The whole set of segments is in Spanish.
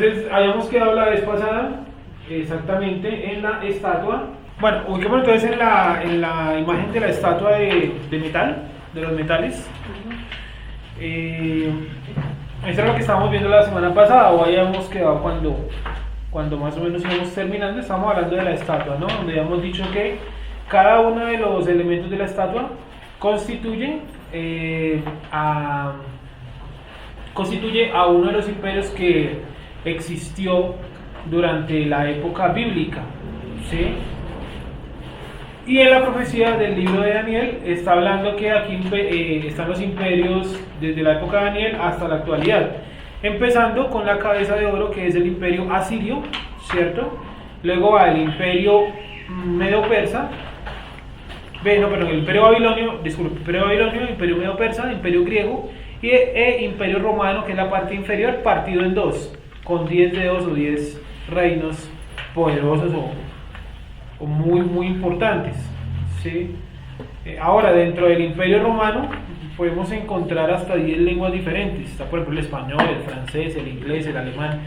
Entonces, habíamos quedado la vez pasada exactamente en la estatua. Bueno, ubiquémonos entonces en la imagen de la estatua de metal, de los metales. Eso era lo que estábamos viendo la semana pasada, o habíamos quedado cuando más o menos íbamos terminando. Estamos hablando de la estatua, ¿no? Donde habíamos dicho que cada uno de los elementos de la estatua constituye a uno de los imperios que existió durante la época bíblica, ¿sí? Y en la profecía del libro de Daniel está hablando que aquí están los imperios desde la época de Daniel hasta la actualidad, empezando con la cabeza de oro, que es el imperio asirio, ¿cierto? Luego va el imperio medo-persa, el imperio babilonio, imperio medo-persa, imperio griego y imperio romano, que es la parte inferior, partido en dos, con 10 dedos o 10 reinos poderosos o muy importantes, ¿sí? Ahora, dentro del imperio romano podemos encontrar hasta 10 lenguas diferentes. Está, por ejemplo, el español, el francés, el inglés, el alemán.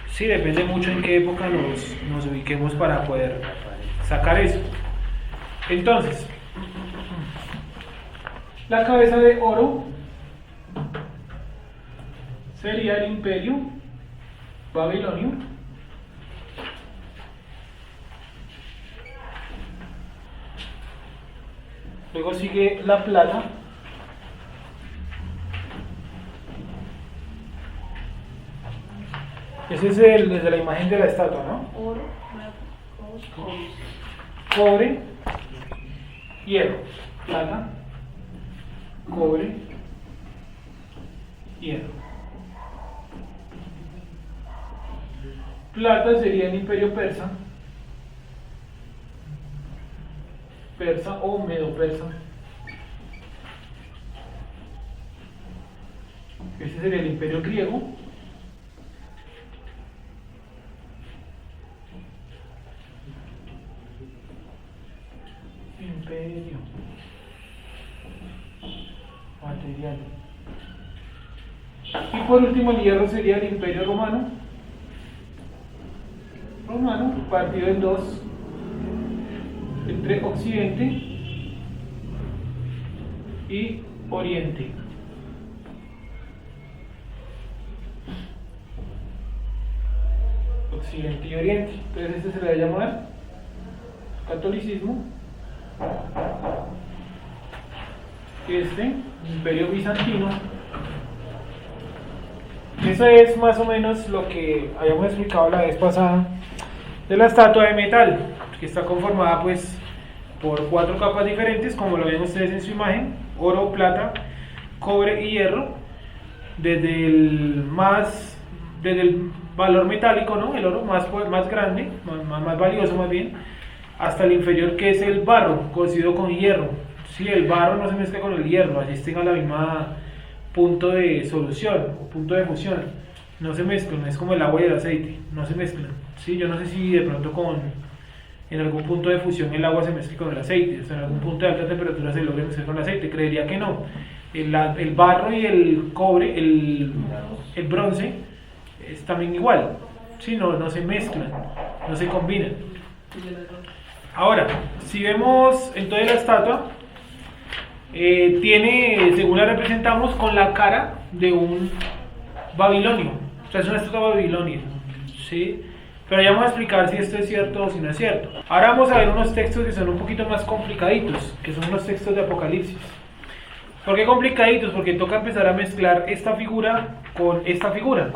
Sí, depende mucho en qué época nos ubiquemos para poder sacar eso. Entonces, la cabeza de oro sería el imperio babilonio. Luego sigue la plata. Ese es desde la imagen de la estatua, ¿no? Oro, plata, cobre, hierro. Plata, cobre, hierro. Plata sería el imperio persa. Persa o medo-persa. Ese sería el imperio griego. Imperio material. Y por último el hierro sería el imperio romano. Partido en dos, entre Occidente y Oriente. Occidente y Oriente. Entonces este se le va a llamar catolicismo. Imperio bizantino. Eso es más o menos lo que habíamos explicado la vez pasada de la estatua de metal, que está conformada pues por 4 capas diferentes, como lo ven ustedes en su imagen: oro, plata, cobre y hierro. Desde el valor metálico, ¿no? El oro más grande, más valioso más bien, hasta el inferior, que es el barro cocido con hierro. Sí, el barro no se mezcla con el hierro, allí tenga la misma punto de solución o punto de fusión, no se mezclan, es como el agua y el aceite, no se mezclan. Sí, yo no sé si de pronto en algún punto de fusión el agua se mezcle con el aceite, o sea, en algún punto de alta temperatura se logre mezclar con el aceite, creería que no. El barro y el cobre, el bronce, es también igual, ¿sí? No se mezclan, no se combinan. Ahora, si vemos entonces la estatua, tiene, según la representamos, con la cara de un babilonio, o sea, es una estatua babilonia, ¿sí? Pero ya vamos a explicar si esto es cierto o si no es cierto. Ahora vamos a ver unos textos que son un poquito más complicaditos, que son los textos de Apocalipsis. ¿Por qué complicaditos? Porque toca empezar a mezclar esta figura, con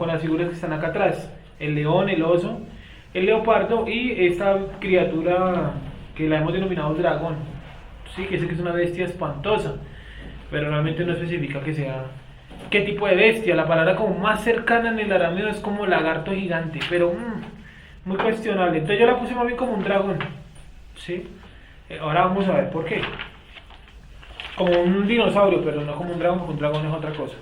las figuras que están acá atrás: el león, el oso, el leopardo y esta criatura que la hemos denominado dragón. Sí, que es una bestia espantosa, pero realmente no especifica que sea qué tipo de bestia. La palabra como más cercana en el arameo es como lagarto gigante, pero muy cuestionable. Entonces yo la puse más bien como un dragón, ¿sí? Ahora vamos a ver por qué. Como un dinosaurio, pero no como un dragón, porque un dragón es otra cosa.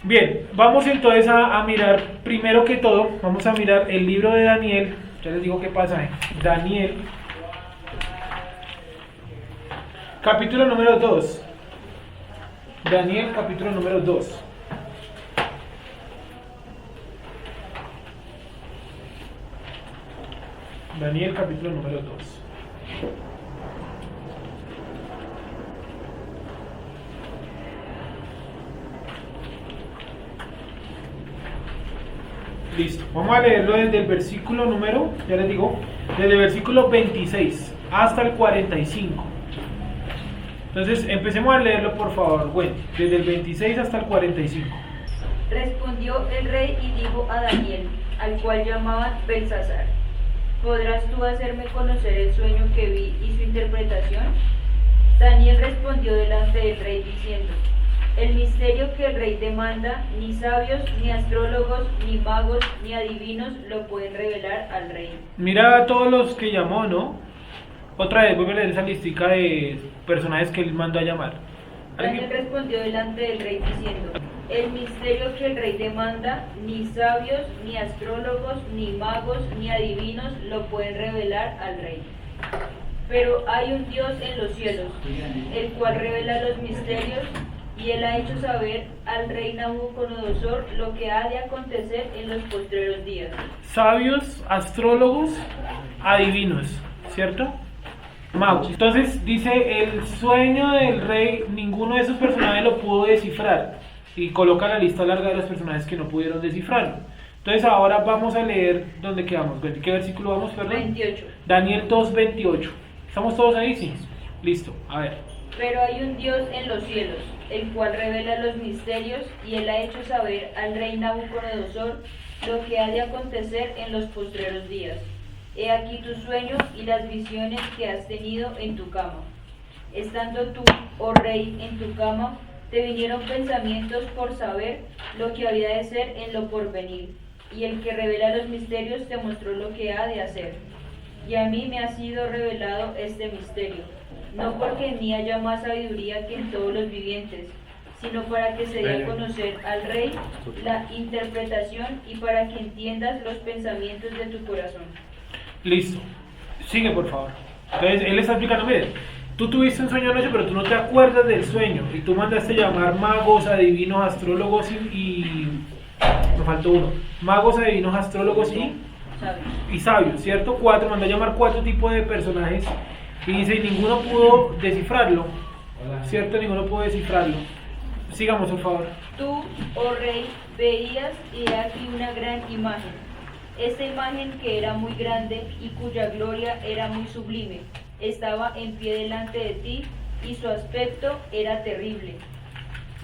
Bien, vamos entonces a mirar, primero que todo, vamos a mirar el libro de Daniel. Ya les digo qué pasa, Daniel, capítulo número 2. Daniel, capítulo número 2. Daniel capítulo número 2. Listo, vamos a leerlo desde el versículo número, ya les digo, desde el versículo 26 hasta el 45. Entonces, empecemos a leerlo, por favor, bueno, desde el 26 hasta el 45. Respondió el rey y dijo a Daniel, al cual llamaban Belsasar: ¿podrás tú hacerme conocer el sueño que vi y su interpretación? Daniel respondió delante del rey diciendo: el misterio que el rey demanda, ni sabios, ni astrólogos, ni magos, ni adivinos lo pueden revelar al rey. Mira a todos los que llamó, ¿no? Otra vez, vuelve a leer esa listica de personajes que él mandó a llamar. Daniel respondió delante del rey diciendo: el misterio que el rey demanda, ni sabios, ni astrólogos, ni magos, ni adivinos lo pueden revelar al rey. Pero hay un Dios en los cielos, el cual revela los misterios, y él ha hecho saber al rey Nabucodonosor lo que ha de acontecer en los postreros días. Sabios, astrólogos, adivinos, ¿cierto? Magos. Entonces dice, el sueño del rey, ninguno de esos personajes lo pudo descifrar. Y coloca la lista larga de los personajes que no pudieron descifrarlo. Entonces ahora vamos a leer, ¿dónde quedamos? ¿Qué versículo vamos, perdón? 28. Daniel 2:28. ¿Estamos todos ahí? Sí. Listo, a ver. Pero hay un Dios en los cielos, el cual revela los misterios, y él ha hecho saber al rey Nabucodonosor lo que ha de acontecer en los postreros días. He aquí tu sueño y las visiones que has tenido en tu cama. Estando tú, oh rey, en tu cama, te vinieron pensamientos por saber lo que había de ser en lo porvenir, y el que revela los misterios te mostró lo que ha de hacer. Y a mí me ha sido revelado este misterio, no porque en mí haya más sabiduría que en todos los vivientes, sino para que se dé a conocer al rey la interpretación y para que entiendas los pensamientos de tu corazón. Listo. Sigue, por favor. Entonces, él está explicando, mire, tú tuviste un sueño anoche, pero tú no te acuerdas del sueño. Y tú mandaste llamar magos, adivinos, astrólogos y me faltó uno. Magos, adivinos, astrólogos y sabios, ¿cierto? Mandó a llamar 4 tipos de personajes. Y dice, y ninguno pudo descifrarlo. ¿Cierto? Ninguno pudo descifrarlo. Sigamos, por favor. Tú, oh rey, veías y he aquí una gran imagen. Esta imagen, que era muy grande y cuya gloria era muy sublime, estaba en pie delante de ti, y su aspecto era terrible.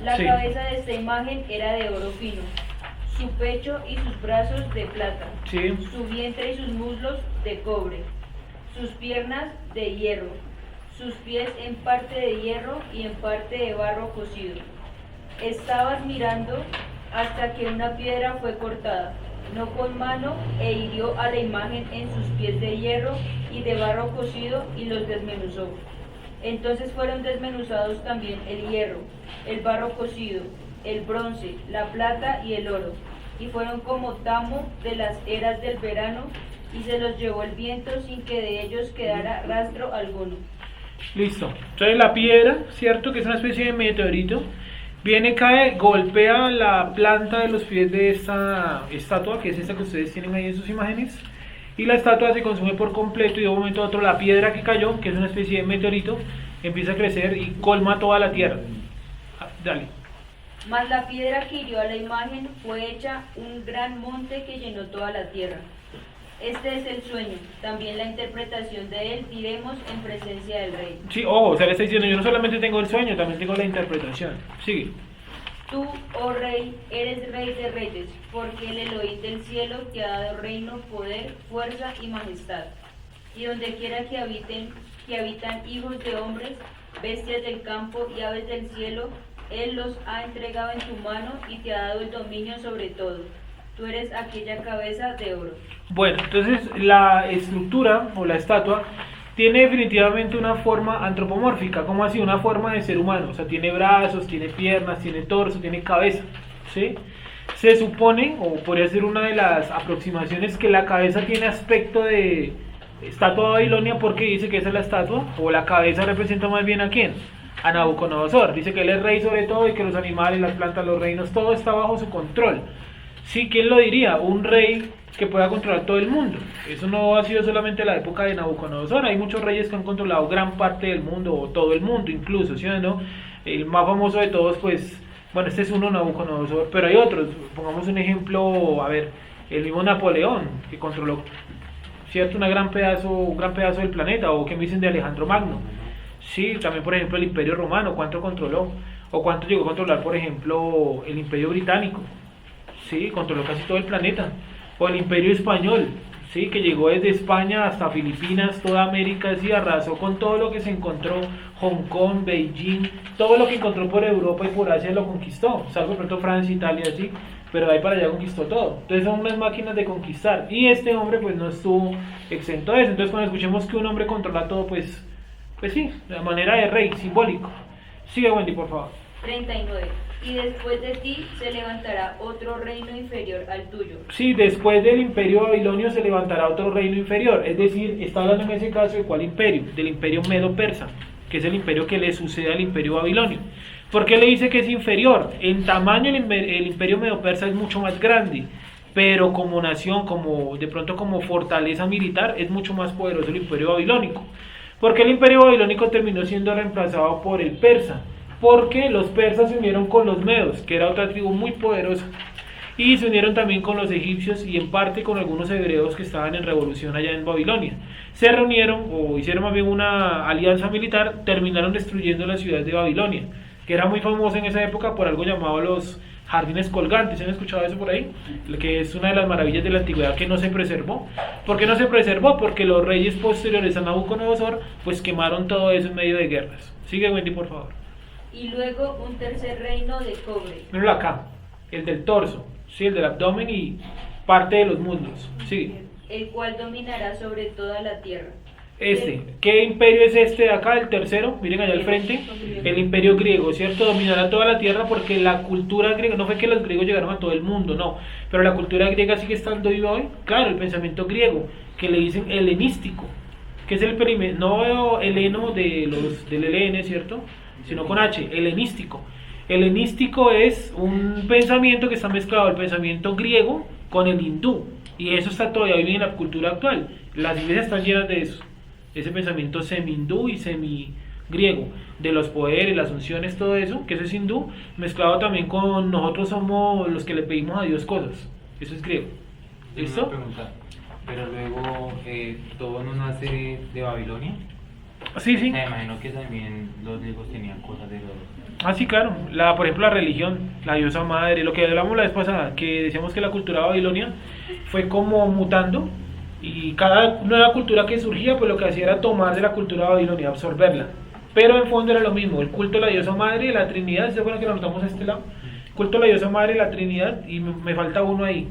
La cabeza de esta imagen era de oro fino, su pecho y sus brazos de plata, su vientre y sus muslos de cobre, sus piernas de hierro, sus pies en parte de hierro y en parte de barro cocido. Estabas mirando hasta que una piedra fue cortada, no con mano, e hirió a la imagen en sus pies de hierro y de barro cocido, y los desmenuzó. Entonces fueron desmenuzados también el hierro, el barro cocido, el bronce, la plata y el oro, y fueron como tamo de las eras del verano, y se los llevó el viento sin que de ellos quedara rastro alguno. Listo. Entonces la piedra, ¿cierto? Que es una especie de meteorito. Viene, cae, golpea la planta de los pies de esta estatua, que es esta que ustedes tienen ahí en sus imágenes, y la estatua se consume por completo, y de un momento a otro la piedra que cayó, que es una especie de meteorito, empieza a crecer y colma toda la tierra. Dale. Mas la piedra que hirió a la imagen fue hecha un gran monte que llenó toda la tierra. Este es el sueño, también la interpretación de él diremos en presencia del rey. Sí, o sea, le está diciendo, yo no solamente tengo el sueño, también tengo la interpretación. Sigue. Tú, oh rey, eres rey de reyes, porque el Elohim del cielo te ha dado reino, poder, fuerza y majestad. Y donde quiera que habitan hijos de hombres, bestias del campo y aves del cielo, él los ha entregado en tu mano y te ha dado el dominio sobre todo. Tú eres aquella cabeza de oro. Bueno, entonces la estructura o la estatua tiene definitivamente una forma antropomórfica, como así, una forma de ser humano. O sea, tiene brazos, tiene piernas, tiene torso, tiene cabeza, ¿sí? Se supone, o podría ser una de las aproximaciones, que la cabeza tiene aspecto de estatua de Babilonia, porque dice que esa es la estatua, o la cabeza representa más bien a ¿quién? A Nabucodonosor. Dice que él es rey sobre todo y que los animales, las plantas, los reinos, todo está bajo su control. Sí, ¿quién lo diría? Un rey que pueda controlar todo el mundo. Eso no ha sido solamente la época de Nabucodonosor, hay muchos reyes que han controlado gran parte del mundo, o todo el mundo incluso, ¿sí o no? El más famoso de todos, pues, bueno, este es uno, Nabucodonosor, pero hay otros. Pongamos un ejemplo, a ver, el mismo Napoleón, que controló, ¿cierto? Un gran pedazo del planeta, o que me dicen de Alejandro Magno. Sí, también por ejemplo el Imperio Romano, ¿cuánto controló? O cuánto llegó a controlar, por ejemplo, el Imperio Británico. Sí, controló casi todo el planeta. O el Imperio Español, sí, que llegó desde España hasta Filipinas, toda América, sí, arrasó con todo lo que se encontró, Hong Kong, Beijing, todo lo que encontró por Europa y por Asia lo conquistó, salvo pronto Francia, Italia, sí, pero de ahí para allá conquistó todo. Entonces son unas máquinas de conquistar, y este hombre pues no estuvo exento de eso. Entonces cuando escuchemos que un hombre controla todo, pues sí, de manera de rey, simbólico. Sigue, Wendy, por favor. 39. Y después de ti se levantará otro reino inferior al tuyo. Sí, después del imperio babilonio se levantará otro reino inferior, es decir, está hablando en ese caso de cuál imperio, del imperio medo-persa, que es el imperio que le sucede al imperio babilonio. ¿Por qué le dice que es inferior? En tamaño el imperio medo-persa es mucho más grande, pero como nación, como de pronto como fortaleza militar, es mucho más poderoso el imperio babilónico. ¿Por qué el imperio babilónico terminó siendo reemplazado por el persa? Porque los persas se unieron con los medos, que era otra tribu muy poderosa, y se unieron también con los egipcios y en parte con algunos hebreos que estaban en revolución allá en Babilonia. Se reunieron, o hicieron más bien una alianza militar, terminaron destruyendo la ciudad de Babilonia, que era muy famosa en esa época por algo llamado los jardines colgantes. ¿Han escuchado eso por ahí? Que es una de las maravillas de la antigüedad que no se preservó. ¿Por qué no se preservó? Porque los reyes posteriores a Nabucodonosor pues quemaron todo eso en medio de guerras. Sigue, Wendy, por favor. Y luego un tercer reino de cobre. Míralo acá, el del torso, sí, el del abdomen y parte de los muslos. Sigue. El cual dominará sobre toda la tierra. ¿Qué imperio es este de acá, el tercero? Miren allá al frente, el imperio griego, ¿cierto? Dominará toda la tierra porque la cultura griega, no fue que los griegos llegaron a todo el mundo, no, pero la cultura griega sigue estando viva hoy. Claro, el pensamiento griego, que le dicen helenístico, que es el primer, no heleno del LN, ¿cierto? Sino con H, helenístico. Helenístico es un pensamiento que está mezclado el pensamiento griego con el hindú, y eso está todavía hoy en la cultura actual. Las iglesias están llenas de eso, ese pensamiento semi-hindú y semi-griego, de los poderes, las unciones, todo eso, que eso es hindú, mezclado también con nosotros somos los que le pedimos a Dios cosas, eso es griego. ¿Listo? Una pregunta, pero luego todo no nace de Babilonia. Sí, sí. Me imagino que también los griegos tenían cosas de los... Ah, sí, claro. Por ejemplo, la religión, la diosa madre, lo que hablamos la vez pasada, que decíamos que la cultura de Babilonia fue como mutando, y cada nueva cultura que surgía, pues lo que hacía era tomar de la cultura de Babilonia, absorberla. Pero en fondo era lo mismo, el culto a la diosa madre y la Trinidad. ¿Se acuerdan que lo notamos a este lado? Culto a la diosa madre y la Trinidad, y me falta uno ahí.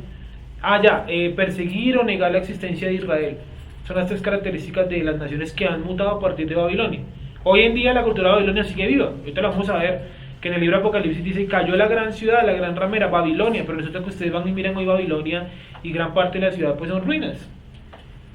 Perseguir o negar la existencia de Israel. Son las tres características de las naciones que han mutado a partir de Babilonia. Hoy en día la cultura de Babilonia sigue viva. Ahorita lo vamos a ver, que en el libro de Apocalipsis dice: cayó la gran ciudad, la gran ramera, Babilonia. Pero resulta que ustedes van y miran hoy Babilonia y gran parte de la ciudad pues son ruinas.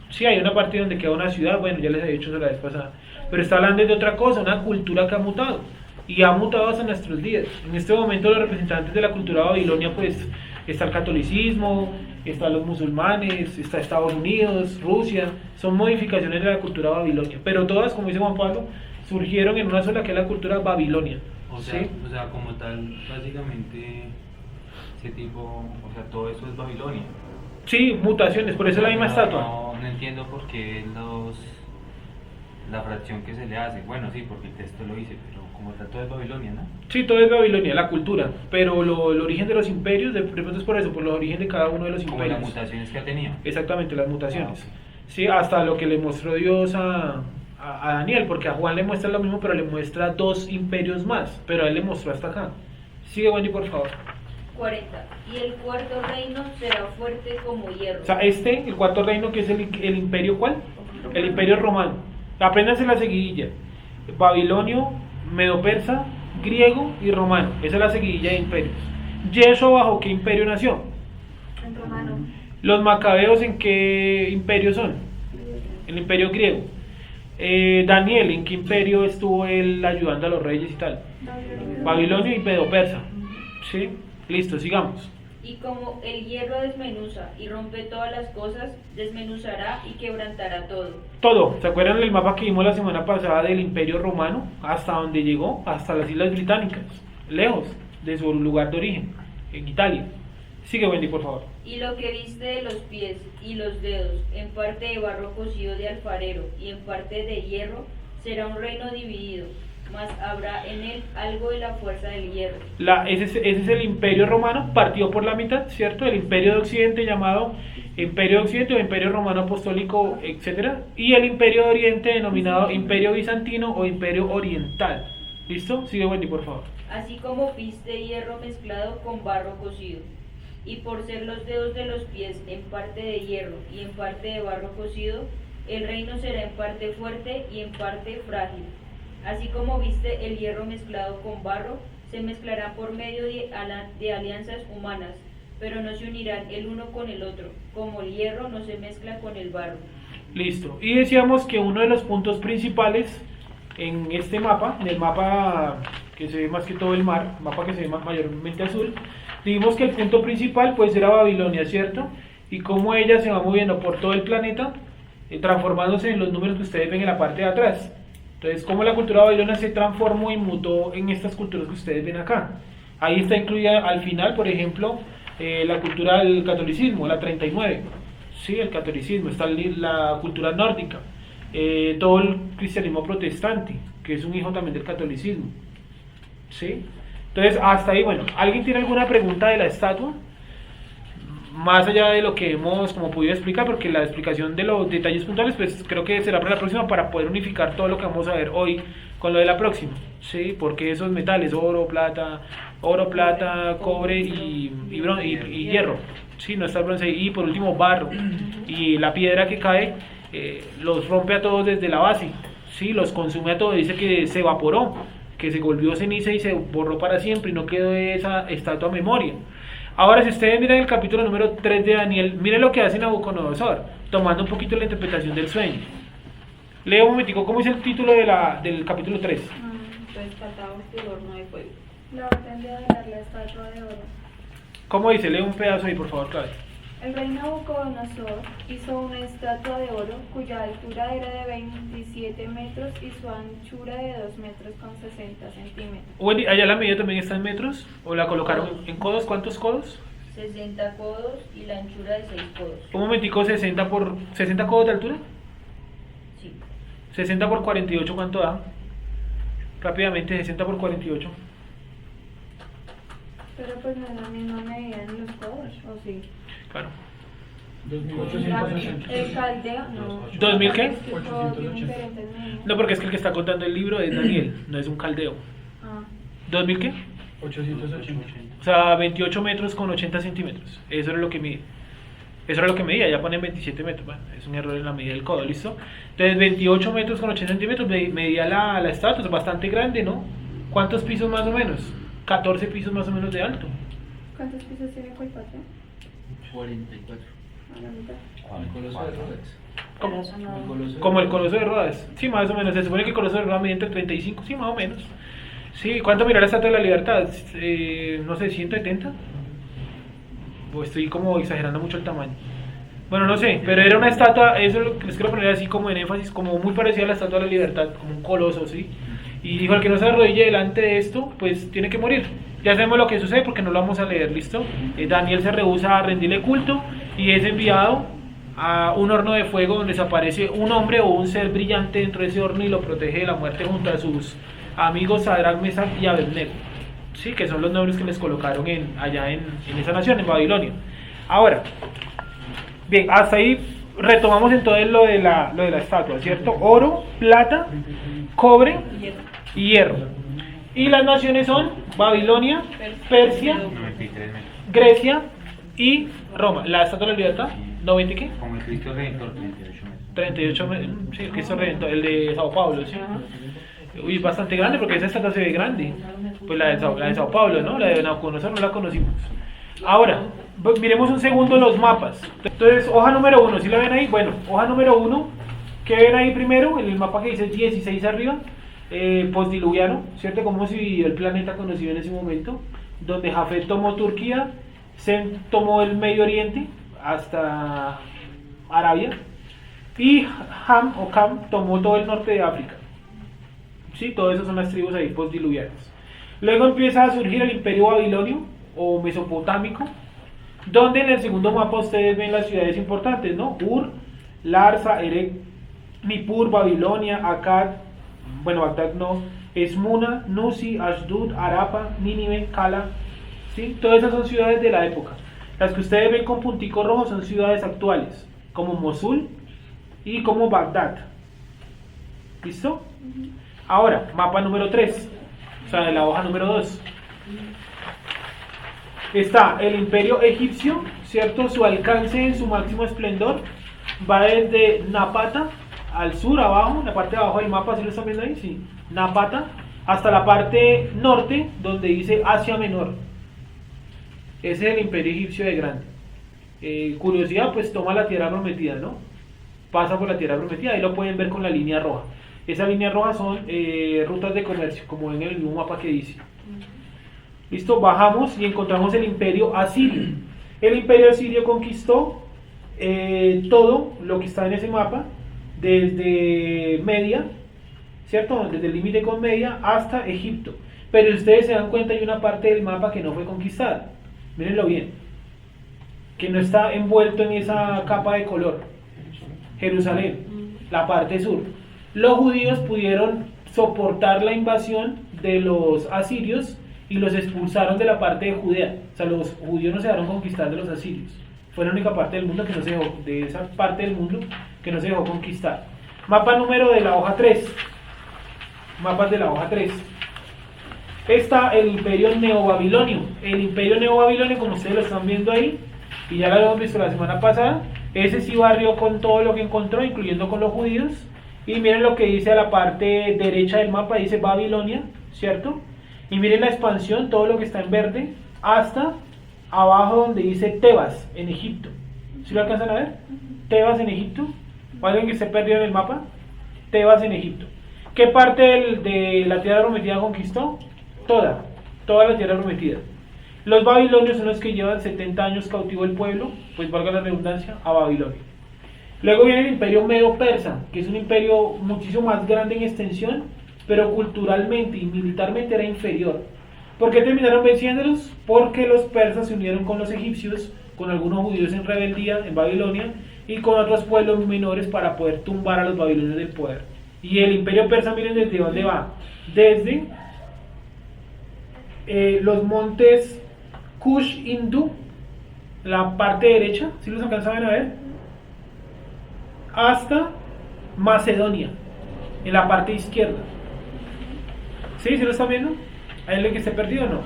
Sí, hay una parte donde queda una ciudad, bueno, ya les he dicho eso la vez pasada, pero está hablando de otra cosa, una cultura que ha mutado, y ha mutado hasta nuestros días. En este momento los representantes de la cultura de Babilonia, pues, está el catolicismo, están los musulmanes, está Estados Unidos, Rusia, son modificaciones de la cultura de Babilonia, pero todas, como dice Juan Pablo, surgieron en una sola, que es la cultura Babilonia. ¿sí? O sea, como tal, básicamente, todo eso es Babilonia. Sí, mutaciones, por eso es la misma estatua. No entiendo por qué la fracción que se le hace. Bueno, sí, porque el texto lo dice, pero como tal todo es Babilonia, ¿no? Sí, todo es Babilonia, la cultura, pero el origen de los imperios, de pronto es por eso, por los orígenes de cada uno de los como imperios. las mutaciones que ha tenido. Exactamente, las mutaciones. Okay. Sí, hasta lo que le mostró Dios a Daniel, porque a Juan le muestra lo mismo, pero le muestra 2 imperios más, pero a él le mostró hasta acá. Sigue, Wendy, por favor. 40. Y el cuarto reino será fuerte como hierro. O sea, el cuarto reino, que es el imperio, ¿cuál? El imperio romano. Apréndanse la seguidilla: babilonio, medo-persa, griego y romano. Esa es la seguidilla de imperios. ¿Y eso bajo qué imperio nació? En romano. ¿Los macabeos en qué imperio son? El imperio griego. Daniel, ¿en qué imperio estuvo él ayudando a los reyes y tal? Babilonio y medo-persa. ¿Sí? Listo, sigamos. Y como el hierro desmenuza y rompe todas las cosas, desmenuzará y quebrantará todo. Todo. ¿Se acuerdan del mapa que vimos la semana pasada del Imperio Romano? Hasta donde llegó, hasta las Islas Británicas, lejos de su lugar de origen, en Italia. Sigue, Wendy, por favor. Y lo que viste de los pies y los dedos, en parte de barro cocido de alfarero y en parte de hierro, será un reino dividido, mas habrá en él algo de la fuerza del hierro. Ese es el Imperio Romano, partido por la mitad, ¿cierto? El Imperio de Occidente, llamado Imperio de Occidente o Imperio Romano Apostólico, etc. Y el Imperio de Oriente, denominado Imperio Bizantino o Imperio Oriental. ¿Listo? Sigue, Wendy, por favor. Así como viste hierro mezclado con barro cocido, y por ser los dedos de los pies en parte de hierro y en parte de barro cocido, el reino será en parte fuerte y en parte frágil. Así como viste el hierro mezclado con barro, se mezclarán por medio de alianzas humanas, pero no se unirán el uno con el otro, como el hierro no se mezcla con el barro. Listo. Y decíamos que uno de los puntos principales en este mapa, en el mapa que se ve más que todo el mar, mapa que se ve mayormente azul, dijimos que el punto principal pues era Babilonia, ¿cierto? Y cómo ella se va moviendo por todo el planeta, transformándose en los números que ustedes ven en la parte de atrás. Entonces, cómo la cultura babilonia se transformó y mutó en estas culturas que ustedes ven acá. Ahí está incluida al final, por ejemplo, la cultura del catolicismo, la 39. Sí, el catolicismo, está la cultura nórdica, todo el cristianismo protestante, que es un hijo también del catolicismo. ¿Sí? Entonces, hasta ahí, bueno, ¿alguien tiene alguna pregunta de la estatua? Más allá de lo que hemos como podido explicar, porque la explicación de los detalles puntuales, pues creo que será para la próxima, para poder unificar todo lo que vamos a ver hoy con lo de la próxima, ¿sí? Porque esos metales, oro, plata, cobre y hierro, ¿sí? No está el bronce, y por último barro, y la piedra que cae los rompe a todos desde la base, ¿sí? Los consume a todos, dice que se evaporó, que se volvió ceniza y se borró para siempre y no quedó esa estatua a memoria. Ahora, si ustedes miran el capítulo número 3 de Daniel, miren lo que hace Nabucodonosor, tomando un poquito la interpretación del sueño. Leo un momentico, ¿cómo es el título del capítulo 3? Rescatados del horno de fuego. La orden de adorar la estatua de oro. ¿Cómo dice? Lee un pedazo ahí, por favor, Claudia. El rey Nabucodonosor hizo una estatua de oro cuya altura era de 27 metros y su anchura de 2 metros con 60 centímetros. Wendy, ¿allá la medida también está en metros? ¿O la colocaron en codos? ¿Cuántos codos? 60 codos y la anchura de 6 codos. Un momentico, 60 codos de altura. Sí. 60 por 48, ¿cuánto da? Rápidamente, 60 por 48. Pero pues no es la misma medida en los codos, ¿o sí? Claro. 2880. El caldeo, no. ¿2000 qué? Es que todos tienen diferentes medidas. No, porque es que el que está contando el libro es Daniel, no es un caldeo. Ah. ¿2000 qué? 880. O sea, 28 metros con 80 centímetros. Eso era lo que mide. Eso era lo que medía, ya ponen 27 metros. Bueno, es un error en la medida del codo, ¿listo? Entonces, 28 metros con 80 centímetros medía la estatua, es bastante grande, ¿no? ¿Cuántos pisos más o menos? 14 pisos más o menos de alto. ¿Cuántos pisos tiene Colpatria? 44. A la mitad. El coloso de Rhodes. ¿Cómo? El coloso Como el Coloso de Rodas. Sí, más o menos. Se supone que el Coloso de Rodas mide entre 35, sí, más o menos. Sí, ¿cuánto mira la Estatua de la Libertad? No sé, 170. O estoy como exagerando mucho el tamaño. Bueno, no sé, pero era una estatua, eso les quiero poner así como en énfasis, como muy parecida a la Estatua de la Libertad, como un coloso, ¿sí? Y dijo, el que no se arrodille delante de esto, pues tiene que morir. Ya sabemos lo que sucede porque no lo vamos a leer, ¿listo? Daniel se rehúsa a rendirle culto y es enviado a un horno de fuego donde desaparece un hombre o un ser brillante dentro de ese horno y lo protege de la muerte junto a sus amigos Sadrach, Mesach y Abednego, ¿sí? Que son los nombres que les colocaron allá en esa nación, en Babilonia. Ahora, bien, hasta ahí retomamos entonces lo de la estatua, ¿cierto? Oro, plata, cobre y hierro. Y las naciones son Babilonia, Persia, 93 metros. Grecia y Roma. La estatua de la libertad, ¿90 qué? Como el Cristo Redentor, 38 metros. 38 metros, sí, el Cristo Redentor, el de Sao Paulo, ¿sí? Uy, bastante grande porque esa estatua se ve grande. Pues la de Sao Paulo, ¿no? La de Nabucodonosor no la conocimos. Ahora, miremos un segundo los mapas. Entonces, hoja número 1, ¿sí la ven ahí? Bueno, hoja número 1, ¿qué ven ahí primero? En el mapa que dice 16 arriba, postdiluviano, ¿cierto? Como si el planeta conocido en ese momento, donde Jafet tomó Turquía Sem tomó el Medio Oriente hasta Arabia y Ham o Cam tomó todo el norte de África. Sí, todo eso son las tribus ahí postdiluvianas. Luego empieza a surgir el imperio babilonio o mesopotámico, donde en el segundo mapa ustedes ven las ciudades importantes, ¿no? Ur, Larsa, Erech, Nippur, Babilonia, Akkad, bueno, Bagdad no, Esmuna, Nusi, Ashdod, Arapa, Nínive, Cala, ¿sí? Todas esas son ciudades de la época. Las que ustedes ven con puntico rojo son ciudades actuales, como Mosul y como Bagdad. ¿Listo? Ahora, mapa número 3, o sea, de la hoja número 2. Está el imperio egipcio, ¿cierto? Su alcance en su máximo esplendor va desde Napata al sur, abajo, en la parte de abajo del mapa, ¿sí lo están viendo ahí? Sí. Napata, hasta la parte norte, donde dice Asia Menor. Ese es el imperio egipcio de grande. Curiosidad, pues toma la tierra prometida, ¿no? Pasa por la tierra prometida, ahí lo pueden ver con la línea roja. Esa línea roja son rutas de comercio, como ven en el mismo mapa que dice. Listo, bajamos y encontramos el imperio asirio. El imperio asirio conquistó todo lo que está en ese mapa, desde Media, ¿cierto? Desde el límite con Media hasta Egipto. Pero si ustedes se dan cuenta, hay una parte del mapa que no fue conquistada. Mírenlo bien, que no está envuelto en esa capa de color. Jerusalén, la parte sur. Los judíos pudieron soportar la invasión de los asirios y los expulsaron de la parte de Judea. O sea, los judíos no se dejaron conquistar de los asirios. Fue la única parte del mundo que no se dejó, de esa parte del mundo que no se dejó conquistar. Mapa número de la hoja 3. Mapas de la hoja 3. Está el imperio neobabilonio. El imperio neobabilonio, como ustedes lo están viendo ahí, y ya lo habíamos visto la semana pasada, ese sí barrió con todo lo que encontró, incluyendo con los judíos. Y miren lo que dice a la parte derecha del mapa, dice Babilonia, ¿cierto? Y miren la expansión, todo lo que está en verde, hasta abajo donde dice Tebas, en Egipto. ¿Sí lo alcanzan a ver? Tebas en Egipto. ¿O alguien que esté perdido en el mapa? Tebas en Egipto. ¿Qué parte de la tierra prometida conquistó? Toda la tierra prometida. Los babilonios son los que llevan 70 años cautivo el pueblo, pues valga la redundancia, a Babilonia. Luego viene el imperio medo-persa, que es un imperio muchísimo más grande en extensión, pero culturalmente y militarmente era inferior. ¿Por qué terminaron venciéndolos? Porque los persas se unieron con los egipcios, con algunos judíos en rebeldía en Babilonia y con otros pueblos menores para poder tumbar a los babilonios del poder. Y el imperio persa, miren desde dónde va. Desde los montes Kush Hindú, la parte derecha, ¿sí los alcanzaban a ver? Hasta Macedonia, en la parte izquierda. ¿Sí? ¿Se lo están viendo? ¿Hay alguien que esté perdido o no?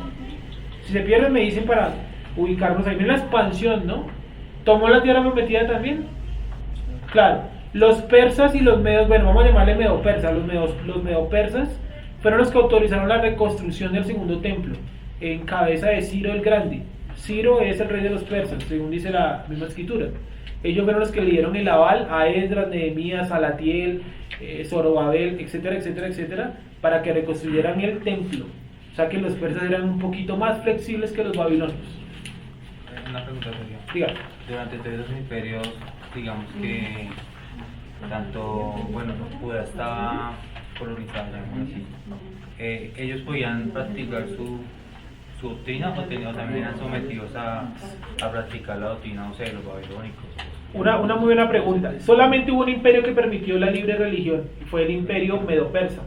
Si se pierden me dicen para ubicarnos ahí. Miren la expansión, ¿no? ¿Tomó la tierra prometida también? Claro. Los persas y los medos, bueno, vamos a llamarle medo-persas. Los medo-persas fueron los que autorizaron la reconstrucción del segundo templo, en cabeza de Ciro el Grande. Ciro es el rey de los persas, según dice la misma escritura. Ellos fueron los que le dieron el aval a Esdras, Nehemías, Salatiel, Zorobabel, etcétera, etcétera, etcétera, para que reconstruyeran el templo. O sea que los persas eran un poquito más flexibles que los babilonios. Una pregunta sería, Diga. durante todos esos imperios, digamos que tanto, bueno, Judá estaba polarizada, digamos así, ellos podían practicar su doctrina o también eran sometidos a practicar la doctrina, o sea, de los babilónicos. Una muy buena pregunta. Solamente hubo un imperio que permitió la libre religión, y fue el imperio medo-persa.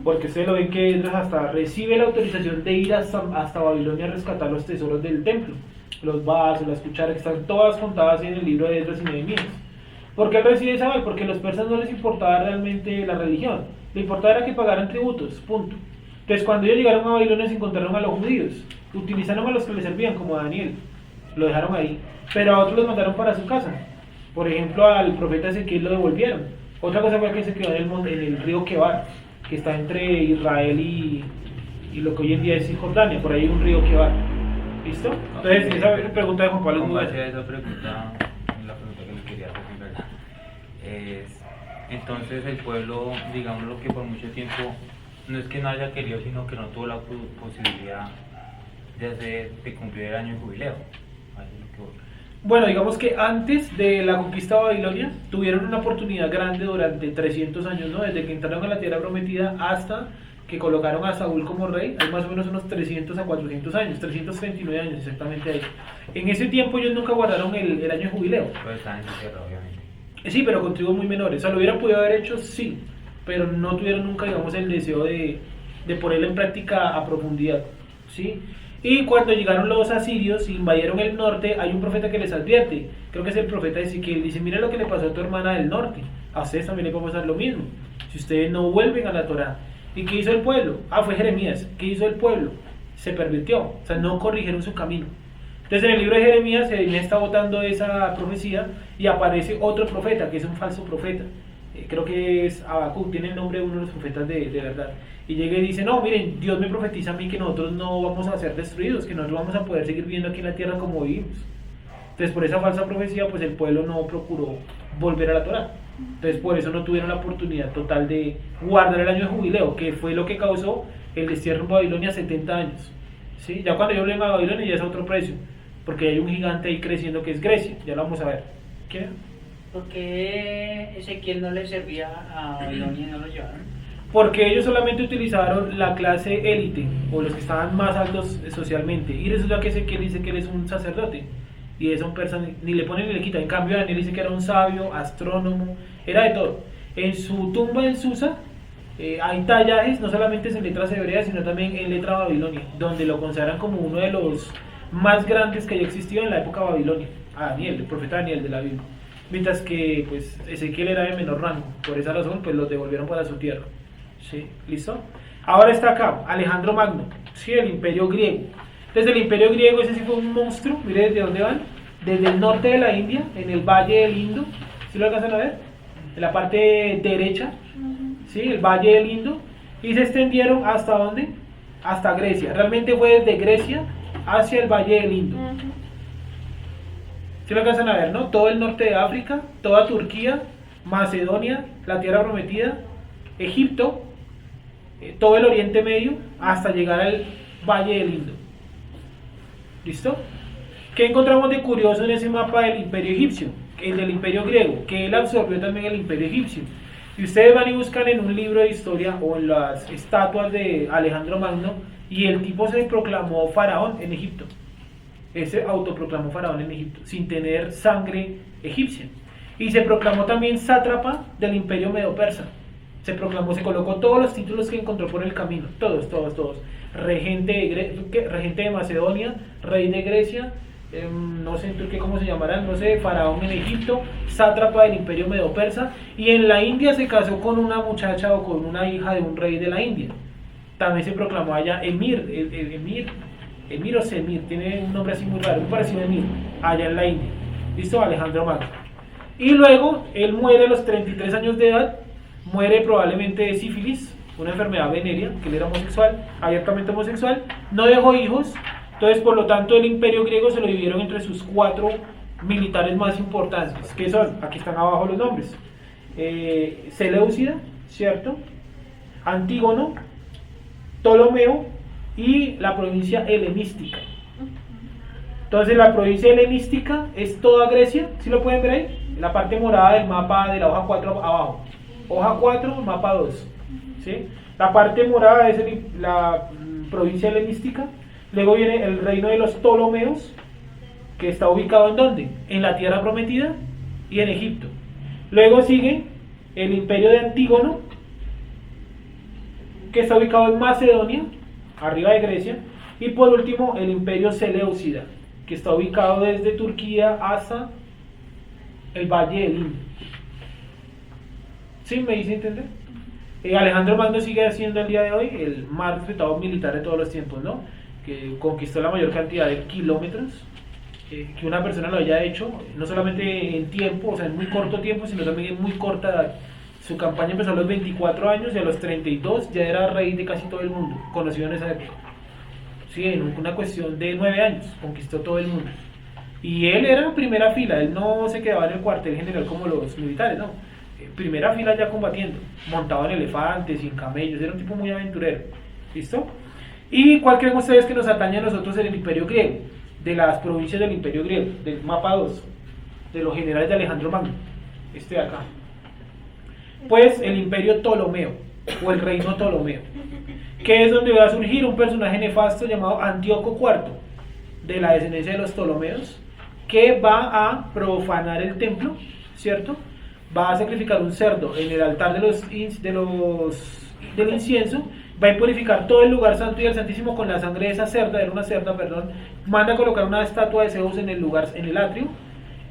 Porque ustedes lo ven que Esdras hasta recibe la autorización de ir hasta Babilonia a rescatar los tesoros del templo. Los vasos, las cucharas, que están todas contadas en el libro de Esdras y Nehemías. ¿Por qué él recibe esa aval? Porque a los persas no les importaba realmente la religión. Le importaba era que pagaran tributos, punto. Entonces cuando ellos llegaron a Babilonia se encontraron a los judíos. Utilizaron a los que les servían, como a Daniel. Lo dejaron ahí. Pero a otros los mandaron para su casa. Por ejemplo, al profeta Ezequiel lo devolvieron. Otra cosa fue que se quedó en el río Quebar, que está entre Israel y lo que hoy en día es Jordania. Por ahí hay un río Quebar. ¿Listo? Entonces esa pregunta de Juan Pablo es muy buena. Esa pregunta, la pregunta que le quería hacer en verdad es, entonces el pueblo, digamos lo que por mucho tiempo no es que no haya querido, sino que no tuvo la posibilidad de cumplir el año de jubileo. Bueno, digamos que antes de la conquista de Babilonia tuvieron una oportunidad grande durante 300 años, ¿no? Desde que entraron a la tierra prometida hasta que colocaron a Saúl como rey, hay más o menos unos 300 a 400 años, 339 años exactamente ahí. En ese tiempo ellos nunca guardaron el año de jubileo. Pues están en tierra, obviamente. Sí, pero con tribus muy menores. O sea, lo hubieran podido haber hecho, sí, pero no tuvieron nunca, digamos, el deseo de ponerlo en práctica a profundidad, ¿sí? Y cuando llegaron los asirios y invadieron el norte, hay un profeta que les advierte, creo que es el profeta Ezequiel, dice, mira lo que le pasó a tu hermana del norte, a ustedes también les va a pasar lo mismo, si ustedes no vuelven a la Torá. ¿Y qué hizo el pueblo? Fue Jeremías. ¿Qué hizo el pueblo? Se pervirtió, o sea, no corrigieron su camino. Entonces en el libro de Jeremías está botando esa profecía y aparece otro profeta, que es un falso profeta. Creo que es Habacuc, tiene el nombre de uno de los profetas de verdad. Y llega y dice, no, miren, Dios me profetiza a mí que nosotros no vamos a ser destruidos, que nosotros vamos a poder seguir viviendo aquí en la tierra como vivimos. Entonces por esa falsa profecía, pues el pueblo no procuró volver a la Torá. Entonces por eso no tuvieron la oportunidad total de guardar el año de jubileo, que fue lo que causó el destierro en Babilonia 70 años. ¿Sí? Ya cuando yo hablé de Babilonia ya es otro precio, porque hay un gigante ahí creciendo que es Grecia, ya lo vamos a ver. ¿Qué? ¿Por qué Ezequiel no le servía a Babilonia y no lo llevaron? Porque ellos solamente utilizaron la clase élite, o los que estaban más altos socialmente, y resulta que Ezequiel dice que él es un sacerdote, y es un persona, ni le pone ni le quita. En cambio Daniel dice que era un sabio, astrónomo, era de todo. En su tumba en Susa hay tallajes, no solamente en letras hebreas, sino también en letra babilonia, donde lo consideran como uno de los más grandes que haya existido en la época babilonia, a Daniel, el profeta Daniel de la Biblia. Mientras que pues Ezequiel era de menor rango, por esa razón pues los devolvieron para su tierra. ¿Sí? ¿Listo? Ahora está acá, Alejandro Magno, ¿sí? El imperio griego. Desde el imperio griego ese sí fue un monstruo, mire desde dónde van, desde el norte de la India, en el valle del Indo, ¿sí lo alcanzan a ver? En la parte derecha, ¿sí? El valle del Indo, y se extendieron hasta ¿dónde? Hasta Grecia. Realmente fue desde Grecia hacia el valle del Indo. ¿Sí lo alcanzan a ver, no? Todo el norte de África, toda Turquía, Macedonia, la tierra prometida, Egipto, todo el Oriente Medio, hasta llegar al valle del Indo. ¿Listo? ¿Qué encontramos de curioso en ese mapa del imperio egipcio? El del imperio griego, que él absorbió también el imperio egipcio. Si ustedes van y buscan en un libro de historia o en las estatuas de Alejandro Magno, y el tipo se proclamó faraón en Egipto. Ese autoproclamó faraón en Egipto, sin tener sangre egipcia. Y se proclamó también sátrapa del imperio medo-persa. Se proclamó, se colocó todos los títulos que encontró por el camino, todos. Regente de Macedonia, rey de Grecia, no sé en Turquía cómo se llamarán, no sé, faraón en Egipto, sátrapa del imperio medo-persa, y en la India se casó con una muchacha o con una hija de un rey de la India. También se proclamó allá emir o semir, tiene un nombre así muy raro, muy parecido a emir, allá en la India. ¿Listo? Alejandro Magno. Y luego él muere a los 33 años de edad, muere probablemente de sífilis, una enfermedad venérea, que él era homosexual, abiertamente homosexual, no dejó hijos. Entonces, por lo tanto, el imperio griego se lo dividieron entre sus 4 militares más importantes, que son, aquí están abajo los nombres, Seleucida, ¿cierto? Antígono, Ptolomeo y la provincia helenística. Entonces, la provincia helenística es toda Grecia, ¿sí lo pueden ver ahí? La parte morada del mapa de la hoja 4 abajo. Hoja 4, mapa 2. ¿Sí? La parte morada es la provincia helenística. Luego viene el reino de los Ptolomeos, que está ubicado ¿en dónde? En la tierra prometida y en Egipto. Luego sigue el imperio de Antígono, que está ubicado en Macedonia, arriba de Grecia. Y por último el imperio Seleucida, que está ubicado desde Turquía hasta el valle del Indo. ¿Sí? ¿Me hice entender? Alejandro Magno sigue siendo el día de hoy el más respetado militar de todos los tiempos, ¿no? Que conquistó la mayor cantidad de kilómetros que una persona lo haya hecho, no solamente en tiempo, o sea, en muy corto tiempo, sino también en muy corta edad. Su campaña empezó a los 24 años y a los 32 ya era rey de casi todo el mundo, conocido en esa época. Sí, en una cuestión de 9 años, conquistó todo el mundo. Y él era primera fila, él no se quedaba en el cuartel general como los militares, no. Primera fila ya combatiendo, montado en elefantes y en camellos, era un tipo muy aventurero. ¿Listo? ¿Y cuál creen ustedes que nos atañe a nosotros en el imperio griego? de las provincias del Imperio griego, del mapa 2, de los generales de Alejandro Magno, este de acá. Pues el Imperio Ptolomeo, o el Reino Ptolomeo, que es donde va a surgir un personaje nefasto llamado Antíoco IV, de la descendencia de los Ptolomeos, que va a profanar el templo, ¿cierto? Va a sacrificar un cerdo en el altar del incienso, va a purificar todo el lugar santo y el santísimo con la sangre de esa cerda, era una cerda, perdón, manda a colocar una estatua de Zeus en el lugar, en el atrio,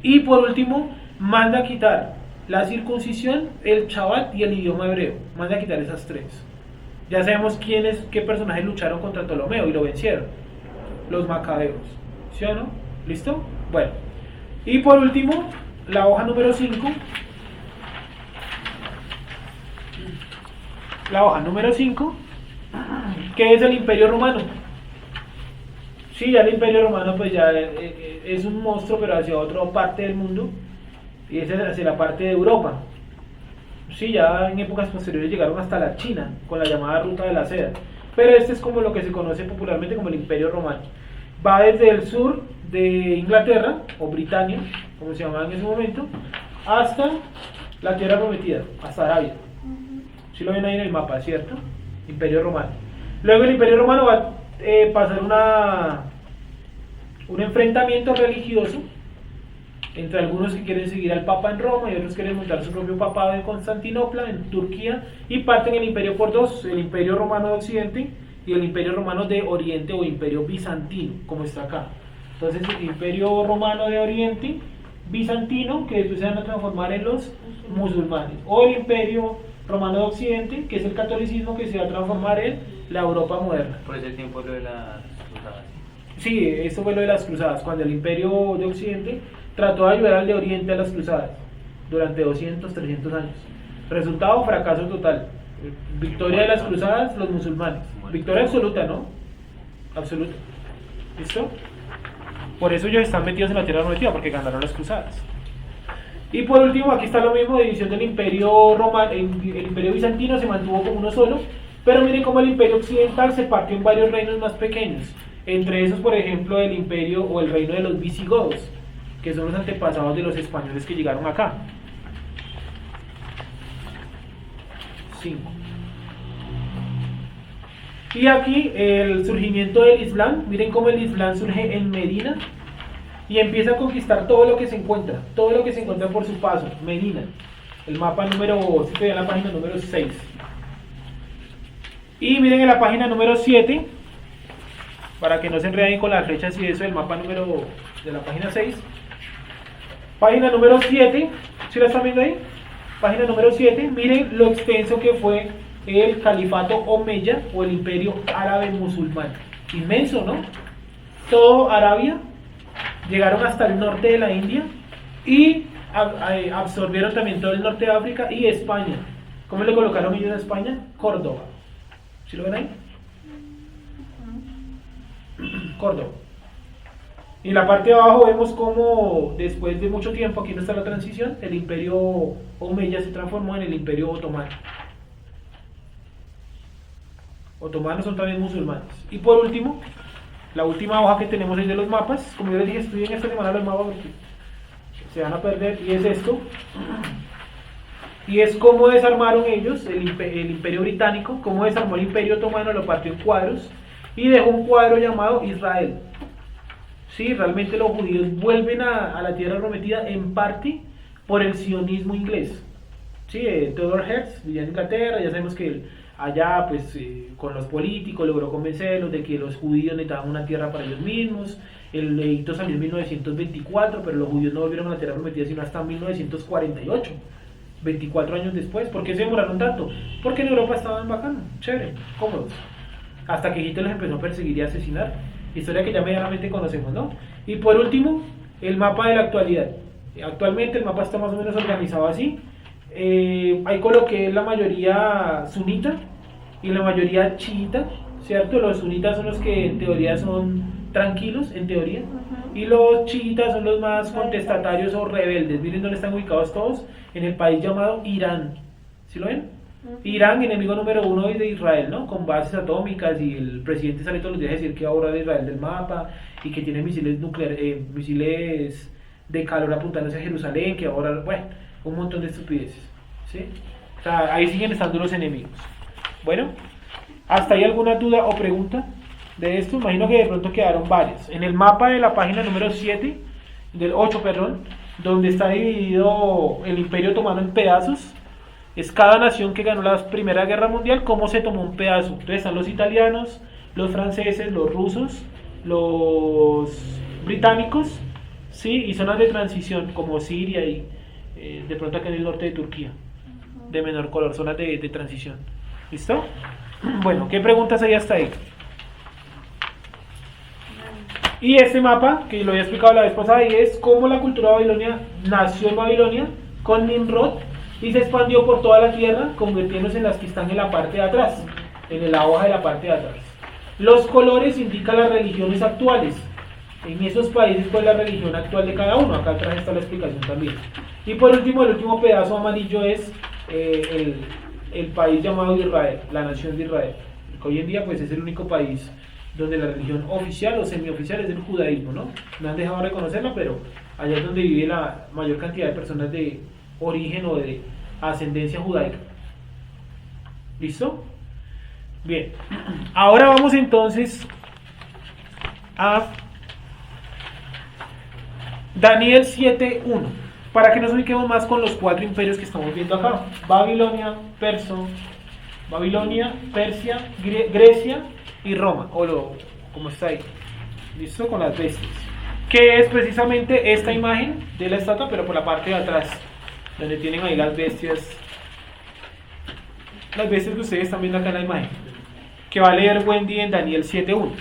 y por último, manda a quitar la circuncisión, el Shabbat y el idioma hebreo, manda a quitar esas tres. Ya sabemos qué personajes lucharon contra Ptolomeo y lo vencieron, los macabeos, ¿sí o no? ¿Listo? Bueno, y por último, la hoja número 5. La hoja número 5, que es el Imperio Romano. Sí, ya el Imperio Romano pues ya es un monstruo, pero hacia otra parte del mundo, y es hacia la parte de Europa. Sí, ya en épocas posteriores llegaron hasta la China, con la llamada Ruta de la Seda. Pero este es como lo que se conoce popularmente como el Imperio Romano. Va desde el sur de Inglaterra, o Britania, como se llamaba en ese momento, hasta la Tierra Prometida, hasta Arabia. Si lo ven ahí en el mapa, ¿cierto? Imperio Romano. Luego el Imperio Romano va a pasar un enfrentamiento religioso entre algunos que quieren seguir al Papa en Roma y otros quieren montar su propio papado en Constantinopla, en Turquía, y parten el imperio por dos, el Imperio Romano de Occidente y el Imperio Romano de Oriente o Imperio Bizantino, como está acá. Entonces el Imperio Romano de Oriente, Bizantino, que después se van a transformar en los musulmanes, o el Imperio Romano de Occidente, que es el catolicismo, que se va a transformar en la Europa moderna. Por ese tiempo lo de las cruzadas. Sí, eso fue lo de las cruzadas, cuando el Imperio de Occidente trató de ayudar al de Oriente a las cruzadas durante 200, 300 años. Resultado, fracaso total. Victoria de las cruzadas, los musulmanes. Victoria absoluta, ¿no? Absoluta. ¿Listo? Por eso ellos están metidos en la tierra prometida, porque ganaron las cruzadas. Y por último, aquí está lo mismo, división del Imperio Romano. El Imperio Bizantino se mantuvo como uno solo, pero miren cómo el Imperio Occidental se partió en varios reinos más pequeños. Entre esos, por ejemplo, el imperio o el reino de los visigodos, que son los antepasados de los españoles que llegaron acá. 5. Y aquí el surgimiento del Islam. Miren cómo el Islam surge en Medina y empieza a conquistar todo lo que se encuentra, por su paso. Medina, el mapa número, si estoy en la página número 6. Y miren en la página número 7, para que no se enreden con las flechas y eso, el mapa número de la página 6. Página número 7, ¿sí la están viendo ahí? Página número 7, miren lo extenso que fue el califato omeya o el imperio árabe musulmán. Inmenso, ¿no? Todo Arabia, llegaron hasta el norte de la India y absorbieron también todo el norte de África y España. ¿Cómo le colocaron ellos a España? Córdoba. ¿Sí lo ven ahí? Córdoba. Y en la parte de abajo vemos como después de mucho tiempo, aquí no está la transición, el imperio omeya se transformó en el imperio otomano. Otomanos son también musulmanes. Y por último, la última hoja que tenemos es de los mapas. Como yo les dije, estudien esta semana los mapas porque se van a perder. Y es esto. Y es cómo desarmaron ellos el imperio británico, cómo desarmó el imperio otomano, lo partió en cuadros y dejó un cuadro llamado Israel. Sí, realmente los judíos vuelven a la tierra prometida en parte por el sionismo inglés. Sí, Theodore Herzl vivía en Inglaterra, ya sabemos que allá pues con los políticos logró convencerlos de que los judíos necesitaban una tierra para ellos mismos. El edicto salió en 1924, pero los judíos no volvieron a la tierra prometida sino hasta 1948, 24 años después. ¿Por qué se demoraron tanto? Porque en Europa estaban bacano, chévere, cómodos, hasta que Hitler los empezó a perseguir y a asesinar. Historia que ya medianamente conocemos, ¿no? Y por último, el mapa de la actualidad. Actualmente el mapa está más o menos organizado así. Ahí coloqué la mayoría sunita y la mayoría chiita, ¿cierto? Los sunitas son los que en teoría son tranquilos, en teoría, y los chiitas son los más contestatarios o rebeldes. Miren dónde están ubicados todos, en el país llamado Irán. ¿Sí lo ven? Irán, enemigo número 1 de Israel, ¿no? Con bases atómicas, y el presidente sale todos los días a decir que va a borrar a Israel del mapa y que tiene misiles nucleares, misiles de calor apuntándose a Jerusalén, que ahora, bueno, un montón de estupideces, ¿sí? O sea, ahí siguen estando los enemigos. Bueno, ¿hasta ahí alguna duda o pregunta de esto? Imagino que de pronto quedaron varias. En el mapa de la página número 7, del 8, perdón, donde está dividido el Imperio Otomano en pedazos, es cada nación que ganó la Primera Guerra Mundial, cómo se tomó un pedazo. Entonces están los italianos, los franceses, los rusos, los británicos, ¿sí? Y zonas de transición como Siria y de pronto acá en el norte de Turquía, de menor color, zonas de transición. ¿Listo? Bueno, ¿qué preguntas hay hasta ahí? Y este mapa, que lo había explicado la vez pasada, y es cómo la cultura babilonia nació en Babilonia con Nimrod y se expandió por toda la tierra, convirtiéndose en las que están en la parte de atrás, en la hoja de la parte de atrás. Los colores indican las religiones actuales. En esos países, pues, la religión actual de cada uno. Acá atrás está la explicación también. Y por último, el último pedazo amarillo es el país llamado Israel, la nación de Israel. Que hoy en día, pues, es el único país donde la religión oficial o semioficial es el judaísmo, ¿no? No han dejado de reconocerla, pero allá es donde vive la mayor cantidad de personas de origen o de ascendencia judaica. ¿Listo? Bien. Ahora vamos entonces a Daniel 7:1, para que nos ubiquemos más con los 4 imperios que estamos viendo acá: Babilonia, Persia, Grecia y Roma, como está ahí. ¿Listo? Con las bestias, que es precisamente esta imagen de la estatua, pero por la parte de atrás, donde tienen ahí las bestias que ustedes están viendo acá en la imagen, que va a leer Wendy en Daniel 7:1.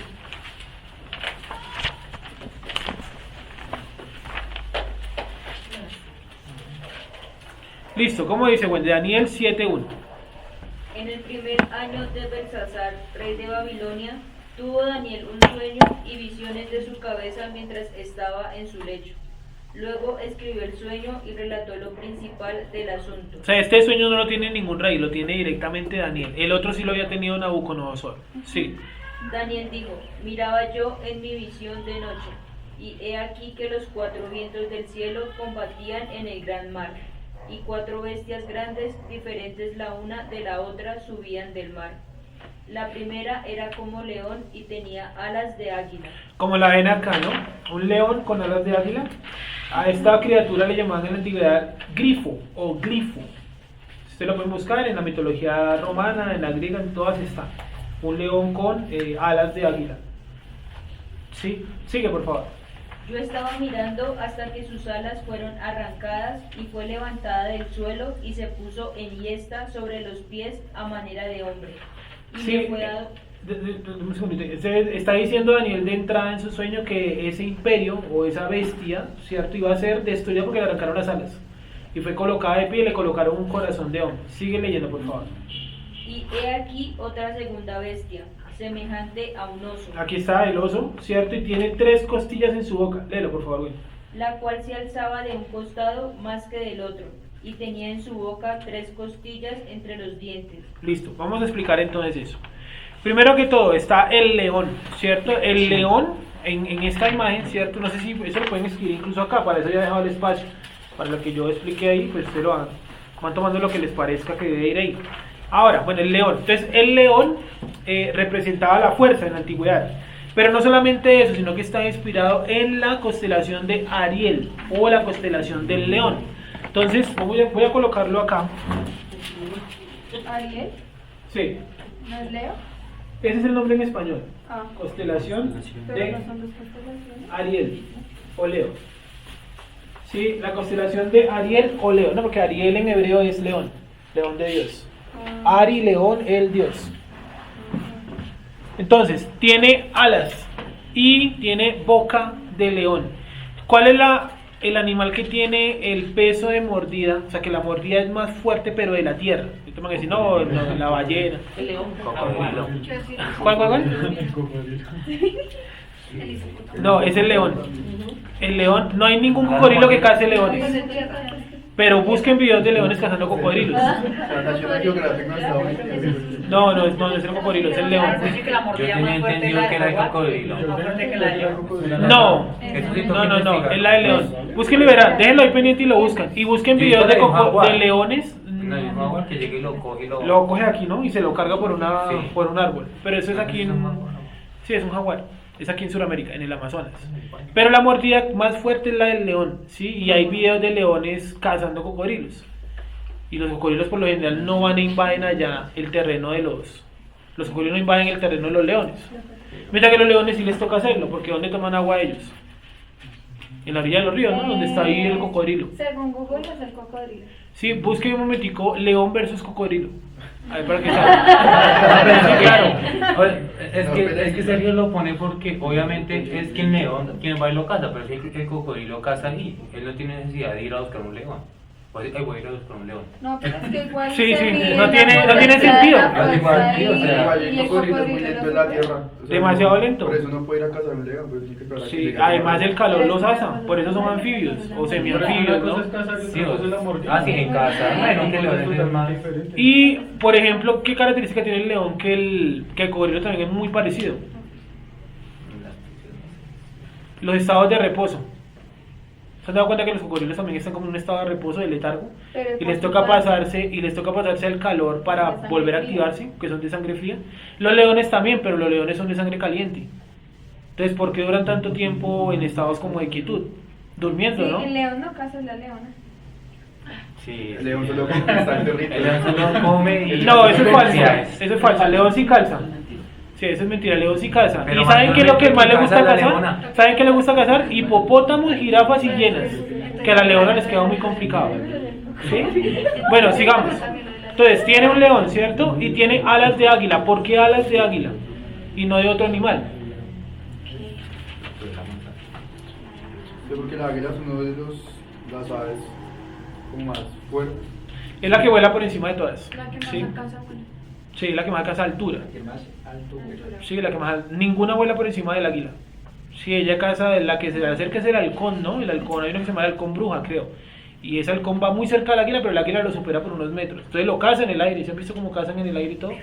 Listo, ¿cómo dice Wendy? Daniel 7:1. En el primer año de Belsasar, rey de Babilonia, tuvo Daniel un sueño y visiones de su cabeza mientras estaba en su lecho. Luego escribió el sueño y relató lo principal del asunto. O sea, este sueño no lo tiene ningún rey, lo tiene directamente Daniel. El otro sí lo había tenido Nabucodonosor. Sí. Daniel dijo: miraba yo en mi visión de noche, y he aquí que los 4 vientos del cielo combatían en el gran mar, y 4 bestias grandes, diferentes la una de la otra, subían del mar. La primera era como león y tenía alas de águila. Como la ven acá, ¿no? Un león con alas de águila. A esta criatura le llamaban en la antigüedad grifo o glifo. Usted lo puede buscar en la mitología romana, en la griega, en todas están. Un león con alas de águila. ¿Sí? Sigue, por favor. Yo estaba mirando hasta que sus alas fueron arrancadas y fue levantada del suelo y se puso enhiesta sobre los pies a manera de hombre. Y Sí, me fue dado... un segundito. Está diciendo Daniel de entrada en su sueño que ese imperio o esa bestia, ¿cierto?, iba a ser destruida porque le arrancaron las alas. Y fue colocada de pie y le colocaron un corazón de hombre. Sigue leyendo, por favor. Y he aquí otra segunda bestia, semejante a un oso, Aquí está el oso, ¿cierto? Y tiene 3 costillas en su boca. Léelo, por favor, güey. la cual se alzaba de un costado más que del otro, y tenía en su boca 3 costillas entre los dientes. Listo, vamos a explicar entonces eso. Primero que todo está el león, ¿cierto? El león en esta imagen, ¿cierto? No sé si eso lo pueden escribir incluso acá, para eso ya he dejado el espacio. Para lo que yo expliqué ahí, pues ustedes lo van tomando lo que les parezca que debe ir ahí. Ahora, bueno, el león. Entonces, el león representaba la fuerza en la antigüedad. Pero no solamente eso, sino que está inspirado en la constelación de Ariel o la constelación del león. Entonces, voy a colocarlo acá. ¿Ariel? Sí, ¿No es Leo? ese es el nombre en español. Ah, Constelación pero de no son 2 constelaciones. Ariel o Leo. Sí, la constelación de Ariel o Leo. No, porque Ariel en hebreo es león, león de Dios. Ari, león, el Dios. Entonces, tiene alas y tiene boca de león. ¿Cuál es el animal que tiene el peso de mordida? O sea, que la mordida es más fuerte, pero de la tierra. Yo tengo que decir, no, la ballena. El león. ¿Cuál? No, es el león. El león, no hay ningún cocodrilo que case leones. Pero busquen videos de leones cazando cocodrilos. La National Geographic no estaba metiendo. No es el cocodrilo, es el león. Dice que la Yo mordida tenía más fuerte es entendido la que de era el jaguar, cocodrilo. más fuerte que la de león. No, Eso sí toca no, investigar. es la del león. Búsquenlo y verán, déjenlo ahí pendiente y lo buscan. Y busquen Yo videos hice de, la de jaguar. de leones. No, el jaguar que llegue y lo coge y Lo coge aquí, ¿no? Y se lo carga por Sí. por un árbol. Pero eso es aquí Es en... un jaguar. Sí, es un jaguar. Es aquí en Sudamérica, en el Amazonas. Pero la mordida más fuerte es la del león, ¿sí? Y hay videos de leones cazando cocodrilos. Y los cocodrilos por lo general no van e invaden allá el terreno de los... Los cocodrilos no invaden el terreno de los leones. Mientras que los leones sí les toca hacerlo, porque ¿dónde toman agua ellos? En la orilla de los ríos, ¿no? Donde está ahí el cocodrilo. Según Google es el cocodrilo. Sí, busque un momentico león versus cocodrilo. A ver, para que salga. Sí, claro. Oye, es que Sergio lo pone porque obviamente es que el león, quien va y lo caza, pero es que el cocodrilo caza ahí. Él no tiene necesidad de ir a buscar un león. Pues, voy a ir a buscar un león. No, pero es que igual. Sí, se sí, mide no tiene- la no tiene fuerza de sentido. la Igual, fuerza sí, o y- sea, Igual y el el cocodrilo es muy cocodrilo lento no en la puede. tierra. O sea, Demasiado lento. Por eso no puede ir a cazar un león, pues tiene que esperar a que Sí, llegue. además el calor los asa, por eso son anfibios o semianfibios, ¿no? Sí, sí, en casa. Bueno, que león es más. Y, por ejemplo, ¿qué característica tiene el león que el cocodrilo también es muy parecido? Los estados de reposo. ¿Se han dado cuenta que los cocodrilos también están como en un estado de reposo, de letargo? Pero Y les por toca su parte- pasarse al calor para De sangre volver a fría. activarse, que son de sangre fría. Los leones también, pero los leones son de sangre caliente. Entonces, ¿por qué duran tanto tiempo en estados como de quietud? Durmiendo, Sí, ¿no? el león no caza la leona. Sí, El león solo conquista el territorio. El león solo come y... No, eso es falso. Felicidades. Eso es falso. El león sí calza. Sí, eso es mentira. El león sí caza. Pero ¿Y saben qué es lo que más le mayormente gusta caza la cazar? leona. ¿Saben qué le gusta cazar? Hipopótamos, jirafas y hienas. Que a la leona les queda muy complicado. ¿Sí? Bueno, sigamos. Entonces, tiene un león, ¿cierto? Y tiene alas de águila. ¿Por qué alas de águila? Y no de otro animal. Sí, porque la águila es uno de las aves como más fuertes. Es la que vuela por encima de todas. La que más ¿Sí? alcanza a volar. Sí, la que más alcanza altura. El más alto. Sí, la que más... Ninguna vuela por encima del águila. Sí, ella caza, la que se le acerca es el halcón, ¿no? El halcón, hay uno que se llama el halcón bruja, creo. Y ese halcón va muy cerca del águila, pero el águila lo supera por unos metros. Entonces lo caza en el aire, ¿se han visto cómo cazan en el aire y todo?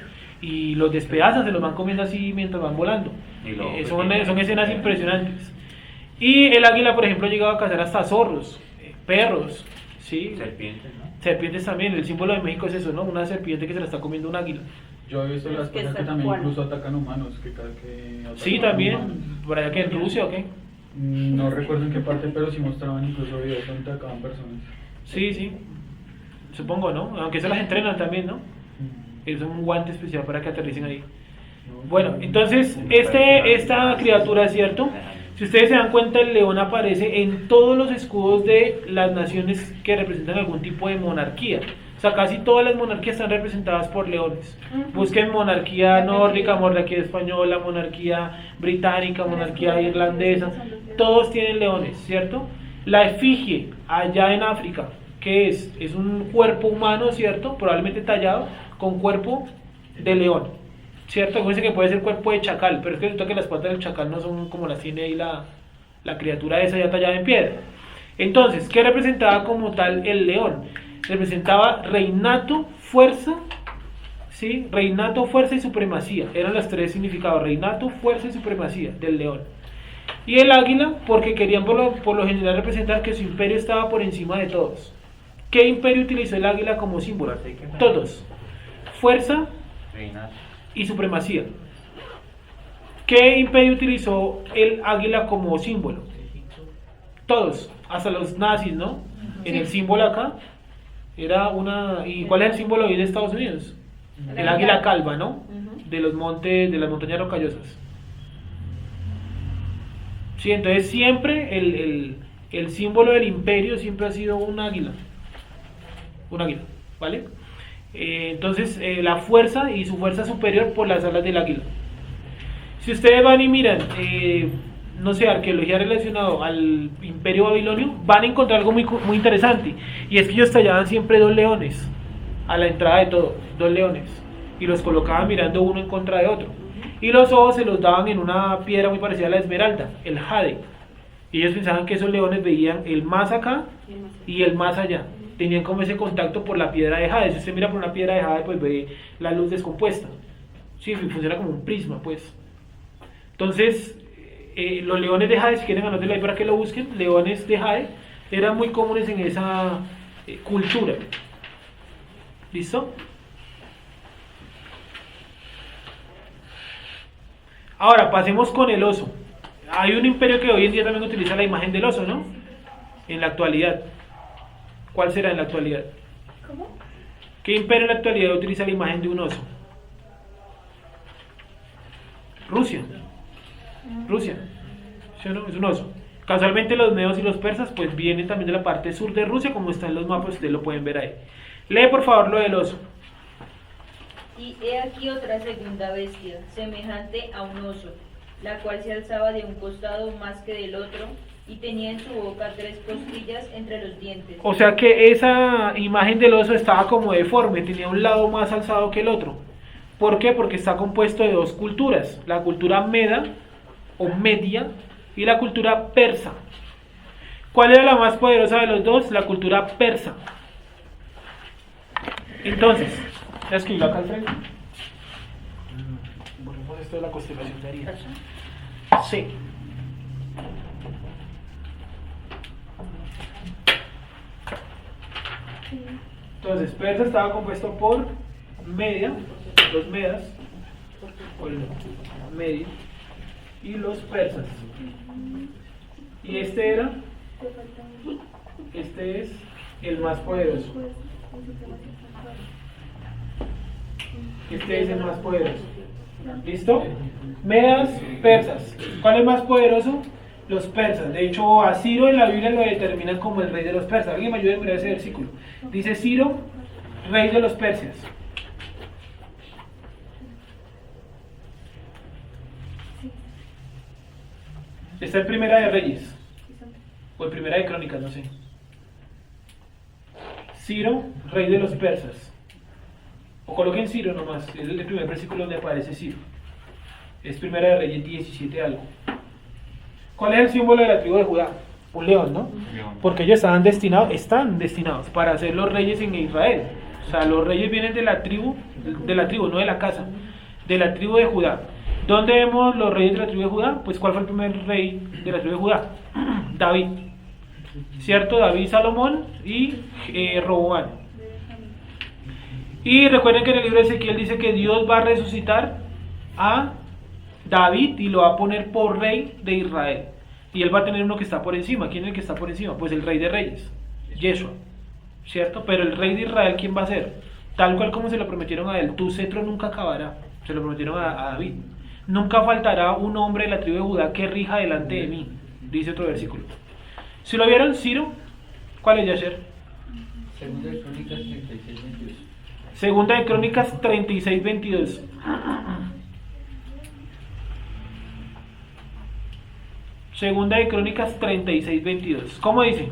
Y los despedazan, se los van comiendo así mientras van volando. Y luego, Son escenas impresionantes. Y el águila, por ejemplo, ha llegado a cazar hasta zorros, perros, ¿sí? Serpientes, ¿no? Serpientes también, el símbolo de México es eso, ¿no? Una serpiente que se la está comiendo un águila. Yo he visto las Que cosas que son también igual. incluso atacan humanos. Que atacan Sí, también, por allá que en Rusia o qué. No recuerdo en qué parte, pero sí mostraban incluso videos donde atacaban personas. Sí, sí, supongo, ¿no? Aunque se las entrenan también, ¿no? Es un guante especial para que aterricen ahí. Bueno, entonces, esta criatura, ¿cierto? Si ustedes se dan cuenta, el león aparece en todos los escudos de las naciones que representan algún tipo de monarquía. O sea, casi todas las monarquías están representadas por leones. Busquen monarquía nórdica, monarquía española, monarquía británica, monarquía irlandesa. Todos tienen leones, ¿cierto? La efigie, allá en África, ¿qué es? Es un cuerpo humano, ¿cierto? Probablemente tallado con cuerpo de león, ¿cierto? Acuérdense que puede ser cuerpo de chacal, pero es que resulta que las patas del chacal no son como las tiene ahí la criatura esa ya tallada en piedra. Entonces, ¿qué representaba como tal el león? Representaba reinato, fuerza, ¿sí? Reinato, fuerza y supremacía. Eran los tres significados: reinato, fuerza y supremacía del león. Y el águila, porque querían por lo general representar que su imperio estaba por encima de todos. ¿Qué imperio utilizó el águila como símbolo? Todos. Fuerza Reinato. y supremacía. ¿Qué imperio utilizó el águila como símbolo? Todos, hasta los nazis, ¿no? En el símbolo acá era una... ¿Y cuál es el símbolo hoy de Estados Unidos? El águila calva, ¿no? De los montes, de las montañas rocallosas. Sí, entonces siempre el símbolo del imperio siempre ha sido un águila. Un águila, ¿vale? Entonces la fuerza y su fuerza superior por las alas del águila. Si ustedes van y miran, no sé, arqueología relacionada al imperio babilonio, van a encontrar algo muy interesante. Y es que ellos tallaban siempre dos leones a la entrada de todo, dos leones. Y los colocaban mirando uno en contra de otro. Y los ojos se los daban en una piedra muy parecida a la esmeralda, el jade. Y ellos pensaban que esos leones veían el más acá y el más allá. tenían como ese contacto por la piedra de jade. Si usted mira por una piedra de jade, pues ve la luz descompuesta. Sí, funciona como un prisma, pues. Entonces, los leones de jade, si quieren anotarlo ahí para que lo busquen, leones de jade, eran muy comunes en esa cultura. ¿Listo? Ahora, pasemos con el oso. Hay un imperio que hoy en día también utiliza la imagen del oso, ¿no? En la actualidad. ¿Cuál será en la actualidad? ¿Cómo? ¿Qué imperio en la actualidad utiliza la imagen de un oso? Rusia. Rusia. ¿Sí o no? Es un oso. Casualmente los medos y los persas pues vienen también de la parte sur de Rusia, como está en los mapas, ustedes lo pueden ver ahí. Lee por favor lo del oso. Y he aquí otra segunda bestia, semejante a un oso, la cual se alzaba de un costado más que del otro, y tenía en su boca 3 costillas entre los dientes. O sea que esa imagen del oso estaba como deforme, tenía un lado más alzado que el otro. ¿Por qué? Porque está compuesto de 2 culturas, la cultura meda o media y la cultura persa. ¿Cuál era la más poderosa de los dos? La cultura persa. Entonces, ya escribí acá al frente. Ponemos esto de la constelación de Aries. Sí. Entonces, persa estaba compuesto por media, los medas, o el medio, y los persas. Y este es el más poderoso. Este es el más poderoso. ¿Listo? Medas, persas. ¿Cuál es más poderoso? Los persas. De hecho, a Ciro en la Biblia lo determinan como el rey de los persas. Alguien me ayude a mirar ese versículo. Dice Ciro, rey de los persas. Está en Primera de Reyes. O en Primera de Crónicas, no sé. Ciro, rey de los persas. O coloquen Ciro nomás, es el primer versículo donde aparece Ciro. Es Primera de Reyes 17 algo. ¿Cuál es el símbolo de la tribu de Judá? Un león, ¿no? León. Porque ellos están destinados para ser los reyes en Israel. O sea, los reyes vienen de la tribu, no de la casa, de la tribu de Judá. ¿Dónde vemos los reyes de la tribu de Judá? Pues ¿cuál fue el primer rey de la tribu de Judá? David. ¿Cierto? David, Salomón y Roboam. Y recuerden que en el libro de Ezequiel dice que Dios va a resucitar a David y lo va a poner por rey de Israel. Y él va a tener uno que está por encima. ¿Quién es el que está por encima? Pues el rey de reyes, Yeshua, ¿cierto? Pero el rey de Israel, ¿quién va a ser? Tal cual como se lo prometieron a él. Tu cetro nunca acabará. Se lo prometieron a David. Nunca faltará un hombre de la tribu de Judá que rija delante de mí, dice otro versículo. Si lo vieron, Ciro, ¿cuál es, Yasher? Segunda de Crónicas 36:22. Segunda de Crónicas 36:22. Segunda de Crónicas 36:22. ¿Cómo dice?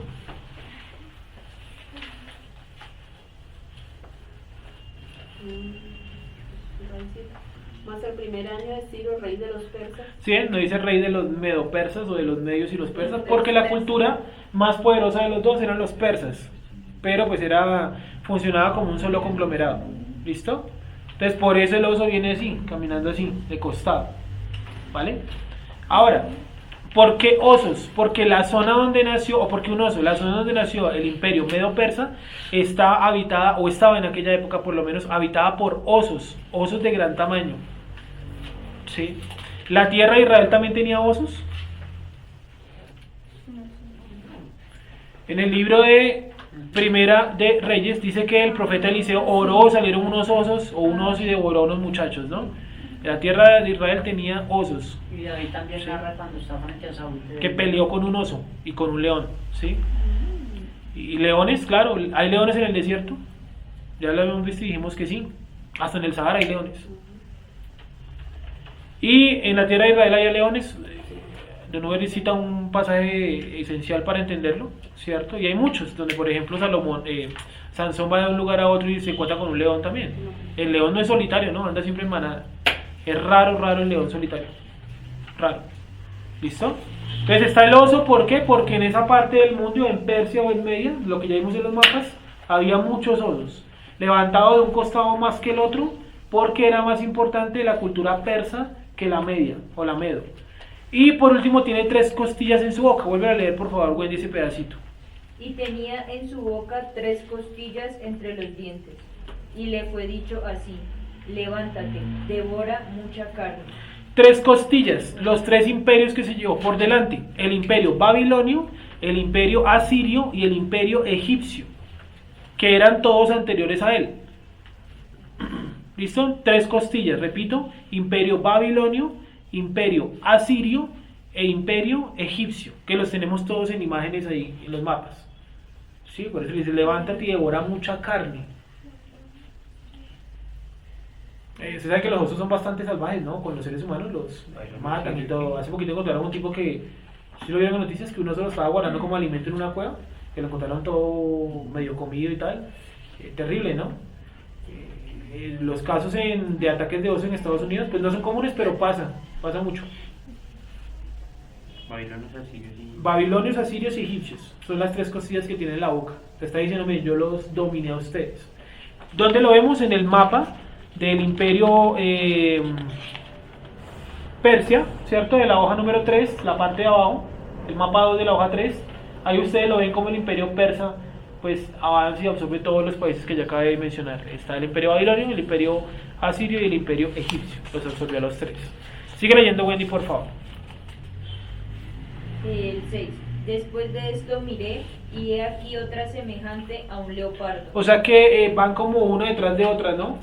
Más el primer año de Ciro, rey de los persas. ¿Sí? No dice rey de los medo-persas o de los medios y los persas, porque la cultura más poderosa de los dos eran los persas. Pero pues funcionaba como un solo conglomerado. ¿Listo? Entonces por eso el oso viene así, caminando así, de costado. ¿Vale? Ahora, ¿por qué osos? Porque la zona donde nació, o porque un oso, la zona donde nació el imperio medo-persa está habitada, o estaba en aquella época por lo menos, habitada por osos de gran tamaño. ¿Sí? ¿La tierra de Israel también tenía osos? En el libro de Primera de Reyes dice que el profeta Eliseo oró, salieron unos osos, o un oso y devoró a unos muchachos, ¿no? La tierra de Israel tenía osos. Y David también narra cuando está frente a Saúl. Que peleó con un oso y con un león, ¿sí? Y leones, claro, ¿hay leones en el desierto? Ya lo habíamos visto y dijimos que sí. Hasta en el Sahara hay leones. Y en la tierra de Israel hay leones. De nuevo necesita un pasaje esencial para entenderlo, ¿cierto? Y hay muchos, donde por ejemplo Sansón va de un lugar a otro y se encuentra con un león también. El león no es solitario, ¿no? Anda siempre en manada. Es raro el león solitario. Raro. ¿Listo? Entonces está el oso, ¿por qué? Porque en esa parte del mundo, en Persia o en Media, lo que ya vimos en los mapas, Había muchos osos, levantado de un costado más que el otro, porque era más importante la cultura persa que la media, o la medo. Y por último tiene 3 costillas en su boca. Vuelve a leer por favor, Wendy, ese pedacito. Y tenía en su boca 3 costillas entre los dientes. Y le fue dicho así: levántate, devora mucha carne. 3 costillas, los 3 imperios que se llevó por delante: el imperio babilonio, el imperio asirio y el imperio egipcio, que eran todos anteriores a él. ¿Listo? 3 costillas, repito: imperio babilonio, imperio asirio e imperio egipcio, que los tenemos todos en imágenes ahí, en los mapas. ¿Sí? Por eso dice: levántate y devora mucha carne. Se sabe que los osos son bastante salvajes, ¿no? Con los seres humanos los matan y todo. Hace poquito encontraron un tipo que, si lo vieron en noticias, que uno se lo estaba guardando como alimento en una cueva, que lo encontraron todo medio comido y tal. Terrible, ¿no? Los casos de ataques de oso en Estados Unidos pues no son comunes, pero pasa mucho. Babilonios, asirios y egipcios son las 3 costillas que tiene en la boca. Te está diciendo: yo los dominé a ustedes. ¿Dónde lo vemos? En el mapa del imperio Persia, ¿cierto? De la hoja número 3, la parte de abajo, el mapa 2 de la hoja 3. Ahí ustedes lo ven como el imperio persa pues avanza y absorbe todos los países que ya acabé de mencionar. Está el imperio babilonio, el imperio asirio y el imperio egipcio. Los absorbió a los 3. Sigue leyendo, Wendy, por favor. El 6. Después de esto miré, y he aquí otra semejante a un leopardo. O sea que van como una detrás de otra, ¿no?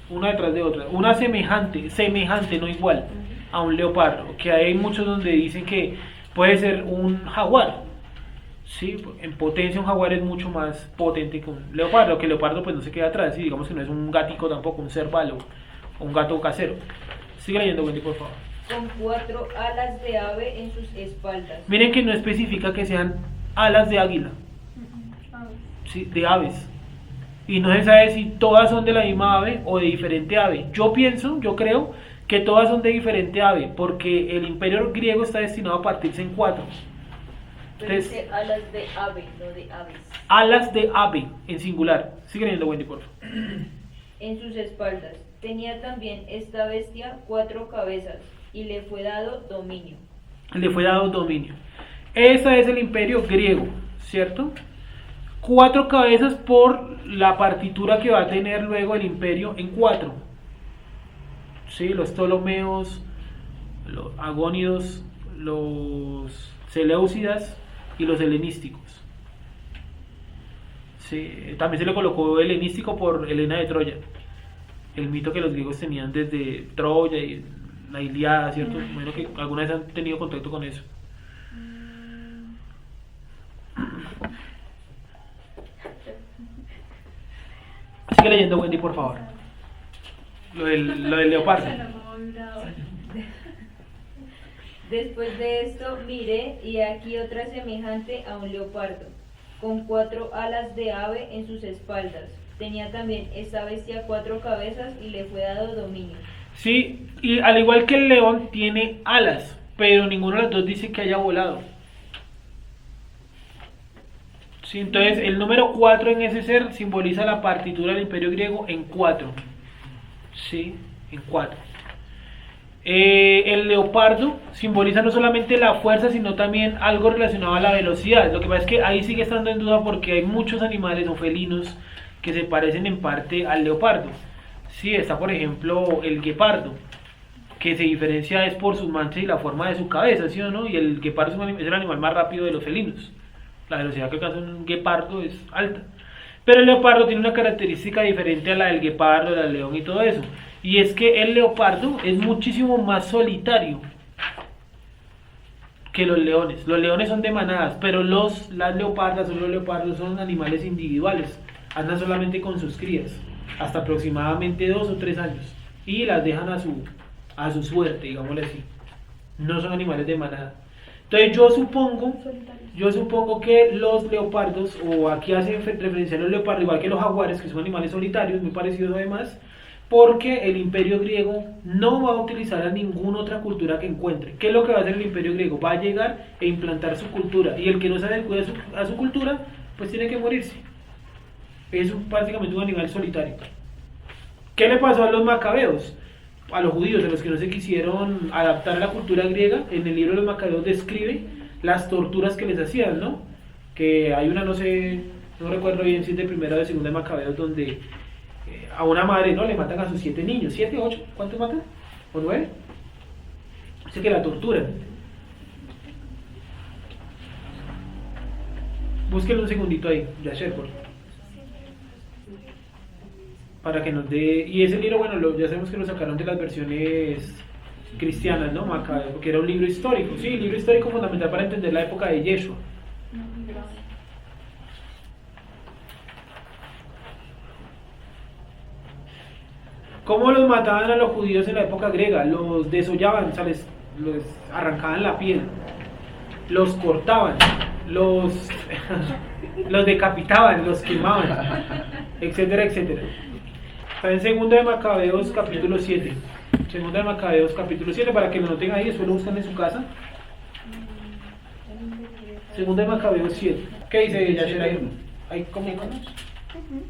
Una detrás de otra. Una semejante, no igual, a un leopardo. Que hay muchos donde dicen que puede ser un jaguar. Sí, en potencia un jaguar es mucho más potente que un leopardo. Que el leopardo pues no se queda atrás. Y digamos que no es un gatico tampoco, un cervalo o un gato casero. Sigue leyendo, Wendy, por favor. Con 4 alas de ave en sus espaldas. Miren que no especifica que sean alas de águila, ¿sí? De aves. Y no se sabe si todas son de la misma ave o de diferente ave. Yo creo que todas son de diferente ave, porque el imperio griego está destinado a partirse en 4. Pero dice alas de ave, no de aves. Alas de ave, en singular. Sigue leyendo, Wendy, por favor. En sus espaldas. Tenía también esta bestia 4 cabezas, y le fue dado dominio. Le fue dado dominio. Ese es el imperio griego, ¿cierto? 4 cabezas por la partitura que va a tener luego el imperio en 4. Sí, los Ptolomeos, los Agónidos, los Seleucidas y los helenísticos. Sí, también se le colocó helenístico por Helena de Troya, el mito que los griegos tenían desde Troya y la Ilíada, ¿cierto? Bueno, que alguna vez han tenido contacto con eso. Sigue leyendo, Wendy, por favor. Lo del leopardo. Después de esto miré, y aquí otra semejante a un leopardo, con 4 alas de ave en sus espaldas. Tenía también esta bestia 4 cabezas, y le fue dado dominio. Sí, y al igual que el león tiene alas, pero ninguno de los dos dice que haya volado. Sí, entonces el número 4 en ese ser simboliza la partitura del imperio griego en 4. Sí, en 4. El leopardo simboliza no solamente la fuerza, sino también algo relacionado a la velocidad. Lo que pasa es que ahí sigue estando en duda porque hay muchos animales o felinos que se parecen en parte al leopardo. Sí, está por ejemplo el guepardo, que se diferencia es por sus manchas y la forma de su cabeza, ¿sí o no? Y el guepardo es el animal más rápido de los felinos. La velocidad que alcanza un guepardo es alta. Pero el leopardo tiene una característica diferente a la del guepardo, del león y todo eso. Y es que el leopardo es muchísimo más solitario que los leones. Los leones son de manadas, pero las leopardas o los leopardos son animales individuales. Andan solamente con sus crías, hasta aproximadamente 2 o 3 años. Y las dejan a su suerte, digámosle así. No son animales de manada. Entonces yo supongo que los leopardos, o aquí hacen referencia a los leopardos, igual que los jaguares, que son animales solitarios, muy parecidos además, porque el imperio griego no va a utilizar a ninguna otra cultura que encuentre. ¿Qué es lo que va a hacer el imperio griego? Va a llegar e implantar su cultura, y el que no se adecue a su cultura, pues tiene que morirse. Es prácticamente un animal solitario. ¿Qué le pasó a los macabeos? A los judíos, a los que no se quisieron adaptar a la cultura griega. En el libro de los macabeos describe las torturas que les hacían, ¿no? Que hay una, no sé, no recuerdo bien si es de primera o de segunda de Macabeos, donde a una madre, ¿no? Le matan a sus 7 niños, 7, 8, ¿cuántos matan? ¿O 9? Así que la torturan. Búsquenlo un segundito ahí, Yasher, por favor. Para que nos dé. Y ese libro, bueno, ya sabemos que lo sacaron de las versiones cristianas, ¿no? Macabeo, porque era un libro histórico, sí, libro histórico fundamental para entender la época de Yeshua. ¿Cómo los mataban a los judíos en la época griega? Los desollaban, o sea, los arrancaban la piel, los cortaban, los decapitaban, los quemaban, etcétera, etcétera. Está en Segunda de Macabeos capítulo 7. Segunda de Macabeos capítulo 7, para que lo noten ahí, después lo buscan en su casa. Segunda de Macabeos 7. ¿Qué dice Yasher ahí? ¿Hay cómo?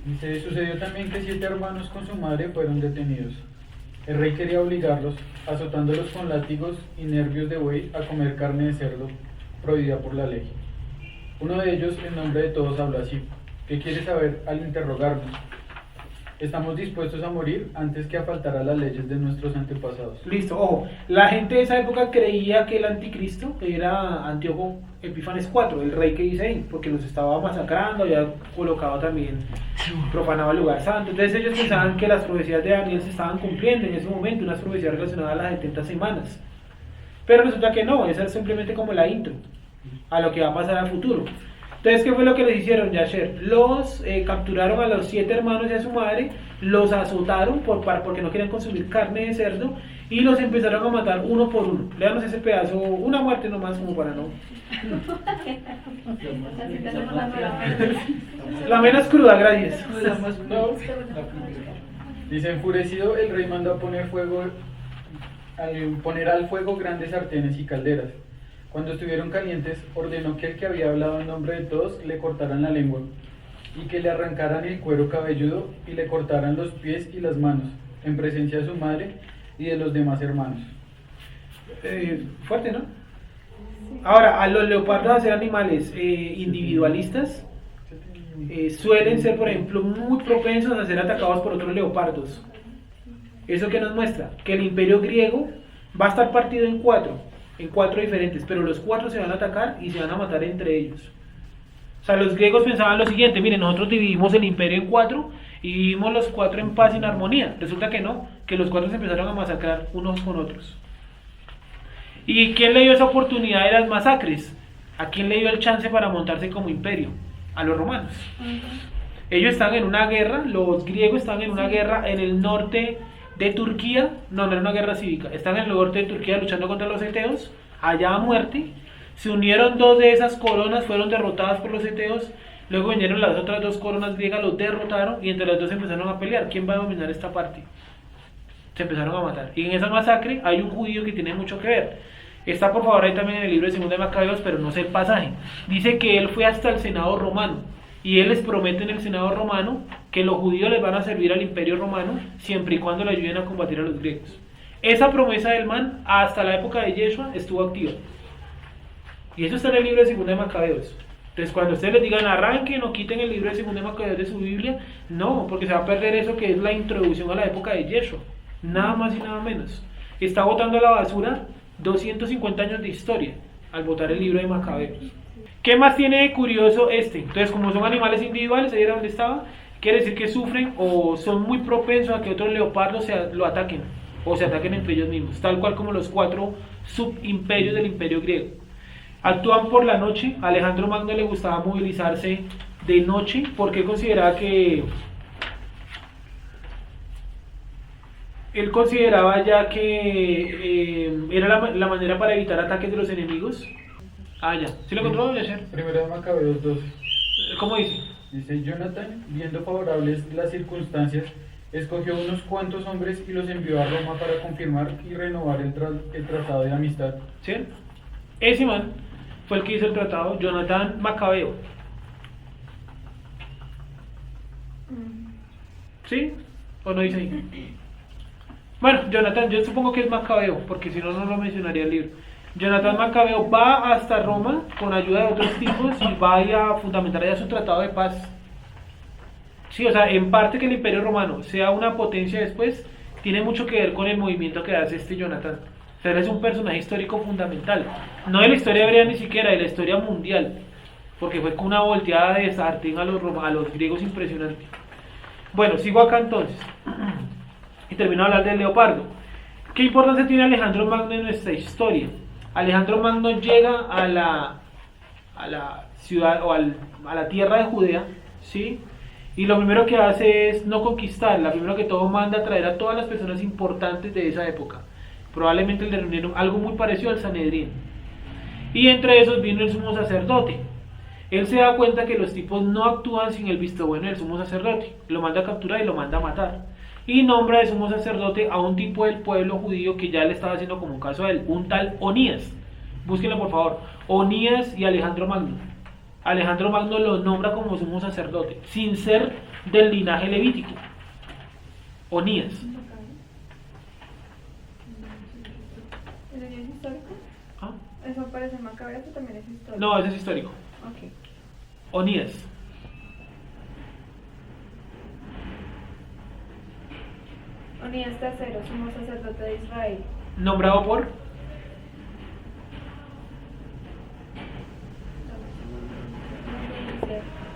Dice, sucedió también que 7 hermanos con su madre fueron detenidos. El rey quería obligarlos, azotándolos con látigos y nervios de buey, a comer carne de cerdo, prohibida por la ley. Uno de ellos, en nombre de todos, habló así: ¿qué quiere saber al interrogarnos? Estamos dispuestos a morir antes que a faltar a las leyes de nuestros antepasados. Listo, ojo, la gente de esa época creía que el anticristo era Antíoco Epífanes IV, el rey que dice ahí, porque los estaba masacrando, había colocado también, profanaba el lugar santo. Entonces ellos pensaban que las profecías de Daniel se estaban cumpliendo en ese momento, unas profecías relacionadas a las 70 semanas. Pero resulta que no, esa es simplemente como la intro a lo que va a pasar al futuro. Entonces, ¿qué fue lo que les hicieron, Yasher? Los capturaron a los 7 hermanos y a su madre, los azotaron porque no querían consumir carne de cerdo, y los empezaron a matar uno por uno. Leanos ese pedazo, una muerte nomás, como para no. La menos cruda, gracias. Dice, enfurecido, el rey mandó a poner al fuego grandes sartenes y calderas. Cuando estuvieron calientes, ordenó que el que había hablado en nombre de todos le cortaran la lengua, y que le arrancaran el cuero cabelludo y le cortaran los pies y las manos, en presencia de su madre y de los demás hermanos. Fuerte, ¿no? Ahora, a los leopardos, a ser animales individualistas, suelen ser, por ejemplo, muy propensos a ser atacados por otros leopardos. ¿Eso qué nos muestra? Que el imperio griego va a estar partido en 4 diferentes, pero los 4 se van a atacar y se van a matar entre ellos. O sea, los griegos pensaban lo siguiente: miren, nosotros dividimos el imperio en 4 y vivimos los 4 en paz y en armonía. Resulta que no, que los 4 se empezaron a masacrar unos con otros. ¿Y quién le dio esa oportunidad de las masacres? ¿A quién le dio el chance para montarse como imperio? A los romanos. Ellos están en una guerra, los griegos están en una guerra en el norte de Turquía, no era una guerra cívica, están en el norte de Turquía luchando contra los eteos, allá a muerte. Se unieron 2 de esas coronas, fueron derrotadas por los eteos, luego vinieron las otras 2 coronas griegas, los derrotaron y entre las 2 empezaron a pelear. ¿Quién va a dominar esta parte? Se empezaron a matar. Y en esa masacre hay un judío que tiene mucho que ver. Está por favor ahí también en el libro de Segunda de Macabeos, pero no sé el pasaje. Dice que él fue hasta el Senado romano y él les promete en el Senado romano que los judíos les van a servir al imperio romano siempre y cuando le ayuden a combatir a los griegos. Esa promesa del man hasta la época de Yeshua estuvo activa. Y eso está en el libro de Segunda de Macabeos. Entonces cuando ustedes les digan arranquen o quiten el libro de Segunda de Macabeos de su Biblia, no, porque se va a perder eso que es la introducción a la época de Yeshua. Nada más y nada menos. Está botando a la basura 250 años de historia al botar el libro de Macabeos. ¿Qué más tiene de curioso este? Entonces, como son animales individuales, ahí era donde estaba, quiere decir que sufren o son muy propensos a que otros leopardos lo ataquen o se ataquen entre ellos mismos, tal cual como los 4 subimperios del imperio griego. Actúan por la noche. A Alejandro Magno le gustaba movilizarse de noche porque consideraba que él consideraba ya que era la manera para evitar ataques de los enemigos. Ya. ¿Sí lo encontró, Yasher? Primero de Macabeos 12. ¿Cómo dice? Dice, Jonathan, viendo favorables las circunstancias, escogió unos cuantos hombres y los envió a Roma para confirmar y renovar el tratado de amistad. ¿Sí? Ese man fue el que hizo el tratado, Jonathan Macabeo. ¿Sí? ¿O no dice ahí? Bueno, Jonathan, yo supongo que es Macabeo, porque si no, no lo mencionaría el libro. Jonathan Macabeo va hasta Roma con ayuda de otros tipos y va a fundamentar allá su tratado de paz. Sí, o sea, en parte que el Imperio Romano sea una potencia después, tiene mucho que ver con el movimiento que hace este Jonathan. O sea, él es un personaje histórico fundamental. No de la historia hebrea ni siquiera, de la historia mundial. Porque fue con una volteada de sartén a los griegos impresionante. Bueno, sigo acá entonces. Y termino de hablar del leopardo. ¿Qué importancia tiene Alejandro Magno en nuestra historia? Alejandro Magno llega a la ciudad o a la tierra de Judea, ¿sí? Y lo primero que hace es no conquistarla, primero que todo manda a traer a todas las personas importantes de esa época. Probablemente le reunieron algo muy parecido al Sanedrín. Y entre esos vino el sumo sacerdote. Él se da cuenta que los tipos no actúan sin el visto bueno del sumo sacerdote. Lo manda a capturar y lo manda a matar. Y nombra de sumo sacerdote a un tipo del pueblo judío que ya le estaba haciendo como caso a él, un tal Onías. Búsquenlo por favor. Onías y Alejandro Magno. Alejandro Magno lo nombra como sumo sacerdote, sin ser del linaje levítico. Onías. ¿Eso ya es histórico? ¿Ah? Eso parece en Macabeo, pero también es histórico. No, ese es histórico. Ok. Onías. Onías III, sumo sacerdote de Israel. Nombrado por...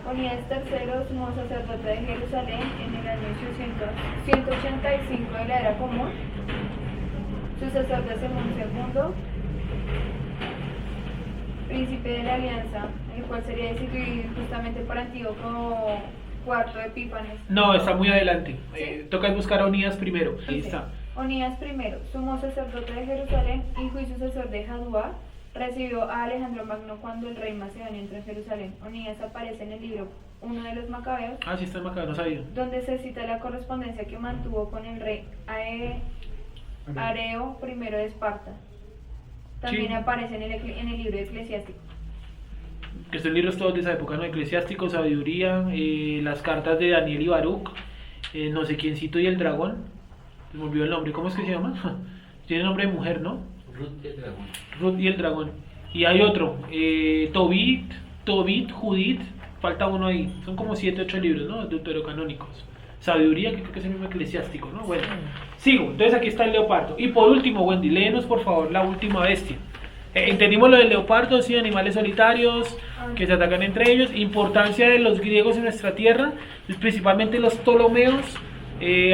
Onías III, sumo sacerdote de Jerusalén, en el año 185 de la era común. Sucesor de Semón II, príncipe de la alianza, el cual sería destituido justamente por Antíoco IV Epífanes. No, está muy adelante. Toca buscar a Onías primero. Ahí Ok. está. Onías I, sumo sacerdote de Jerusalén, hijo y sucesor de Jadúa, recibió a Alejandro Magno cuando el rey macedonio entró en Jerusalén. Onías aparece en el libro Uno de los Macabeos, Ah, sí, está en Macabeo, no sabía. donde se cita la correspondencia que mantuvo con el rey Areo I de Esparta. También Sí. aparece en el libro Eclesiástico. Que estos libros todos de esa época, ¿no? Eclesiástico, Sabiduría, las cartas de Daniel y Baruch, no sé quiéncito y el dragón. Se me olvidó el nombre, ¿cómo es que se llama? Tiene nombre de mujer, ¿no? Ruth y el dragón. Ruth y el dragón. Y hay otro, Tobit, Judith, falta uno ahí. Son como 7, 8 libros, ¿no? Deuterocanónicos. Sabiduría, que creo que es el mismo eclesiástico, ¿no? Bueno, sigo. Entonces aquí está el leopardo. Y por último, Wendy, léenos por favor la última bestia. Entendimos lo del leopardo, sí, animales solitarios que se atacan entre ellos. Importancia de los griegos en nuestra tierra, principalmente los Ptolomeos.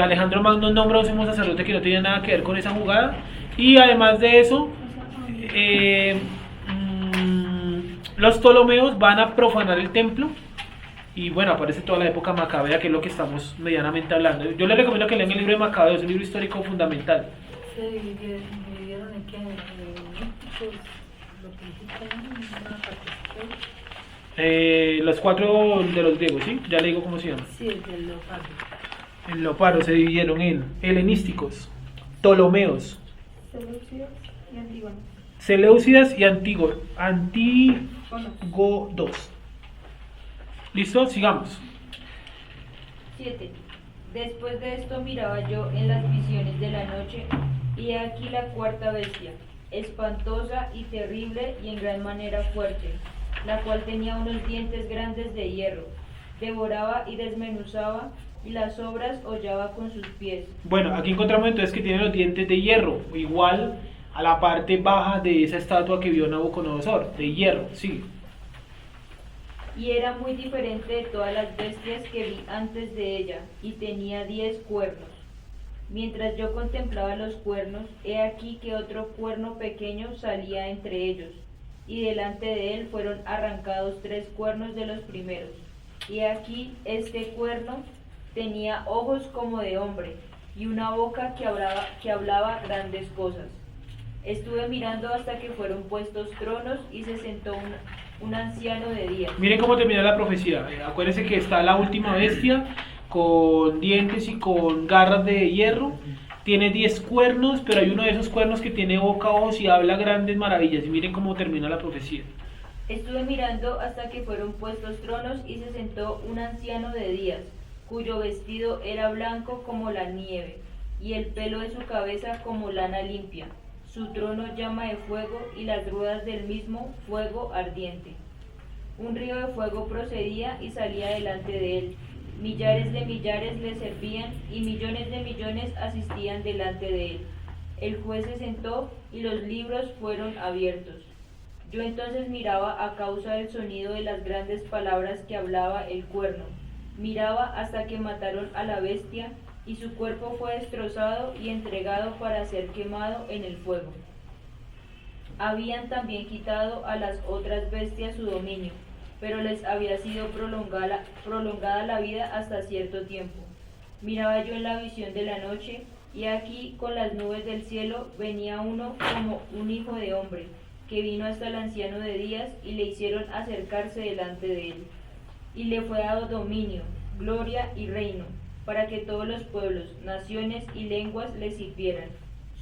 Alejandro Magno nombra a un sumo sacerdote que no tenía nada que ver con esa jugada. Y además de eso, los Ptolomeos van a profanar el templo. Y bueno, aparece toda la época macabea, que es lo que estamos medianamente hablando. Yo les recomiendo que lean el libro de Macabeo, es un libro histórico fundamental. Se dividieron en qué, lo principal, una participación. Los 4 de los griegos, ¿sí? Ya le digo cómo se llama. Sí, el del leopardo. En leopardo se dividieron en helenísticos, Ptolomeos, Seleucidas y Antígonos. Seleucidas y Antígonos. ¿Listo? Sigamos. 7. Después de esto miraba yo en las visiones de la noche, y he aquí la cuarta bestia, espantosa y terrible y en gran manera fuerte, la cual tenía unos dientes grandes de hierro, devoraba y desmenuzaba, y las obras hollaba con sus pies. Bueno, aquí encontramos entonces que tiene los dientes de hierro, igual a la parte baja de esa estatua que vio Nabucodonosor, de hierro, sí. Y era muy diferente de todas las bestias que vi antes de ella, y tenía 10 cuernos. Mientras yo contemplaba los cuernos, he aquí que otro cuerno pequeño salía entre ellos, y delante de él fueron arrancados 3 cuernos de los primeros. Y aquí este cuerno tenía ojos como de hombre, y una boca que hablaba grandes cosas. Estuve mirando hasta que fueron puestos tronos, y se sentó un anciano de días. Miren cómo termina la profecía. Acuérdense que está la última bestia con dientes y con garras de hierro. Tiene 10 cuernos, pero hay uno de esos cuernos que tiene boca, ojos y habla grandes maravillas. Y miren cómo termina la profecía. Estuve mirando hasta que fueron puestos tronos, y se sentó un anciano de días, cuyo vestido era blanco como la nieve, y el pelo de su cabeza como lana limpia. Su trono llama de fuego, y las ruedas del mismo fuego ardiente. Un río de fuego procedía y salía delante de él. Millares de millares le servían, y millones de millones asistían delante de él. El juez se sentó, y los libros fueron abiertos. Yo entonces miraba a causa del sonido de las grandes palabras que hablaba el cuerno. Miraba hasta que mataron a la bestia, y su cuerpo fue destrozado y entregado para ser quemado en el fuego. Habían también quitado a las otras bestias su dominio, pero les había sido prolongada la vida hasta cierto tiempo. Miraba yo en la visión de la noche, y aquí con las nubes del cielo venía uno como un hijo de hombre, que vino hasta el anciano de días, y le hicieron acercarse delante de él. Y le fue dado dominio, gloria y reino, para que todos los pueblos, naciones y lenguas le sirvieran.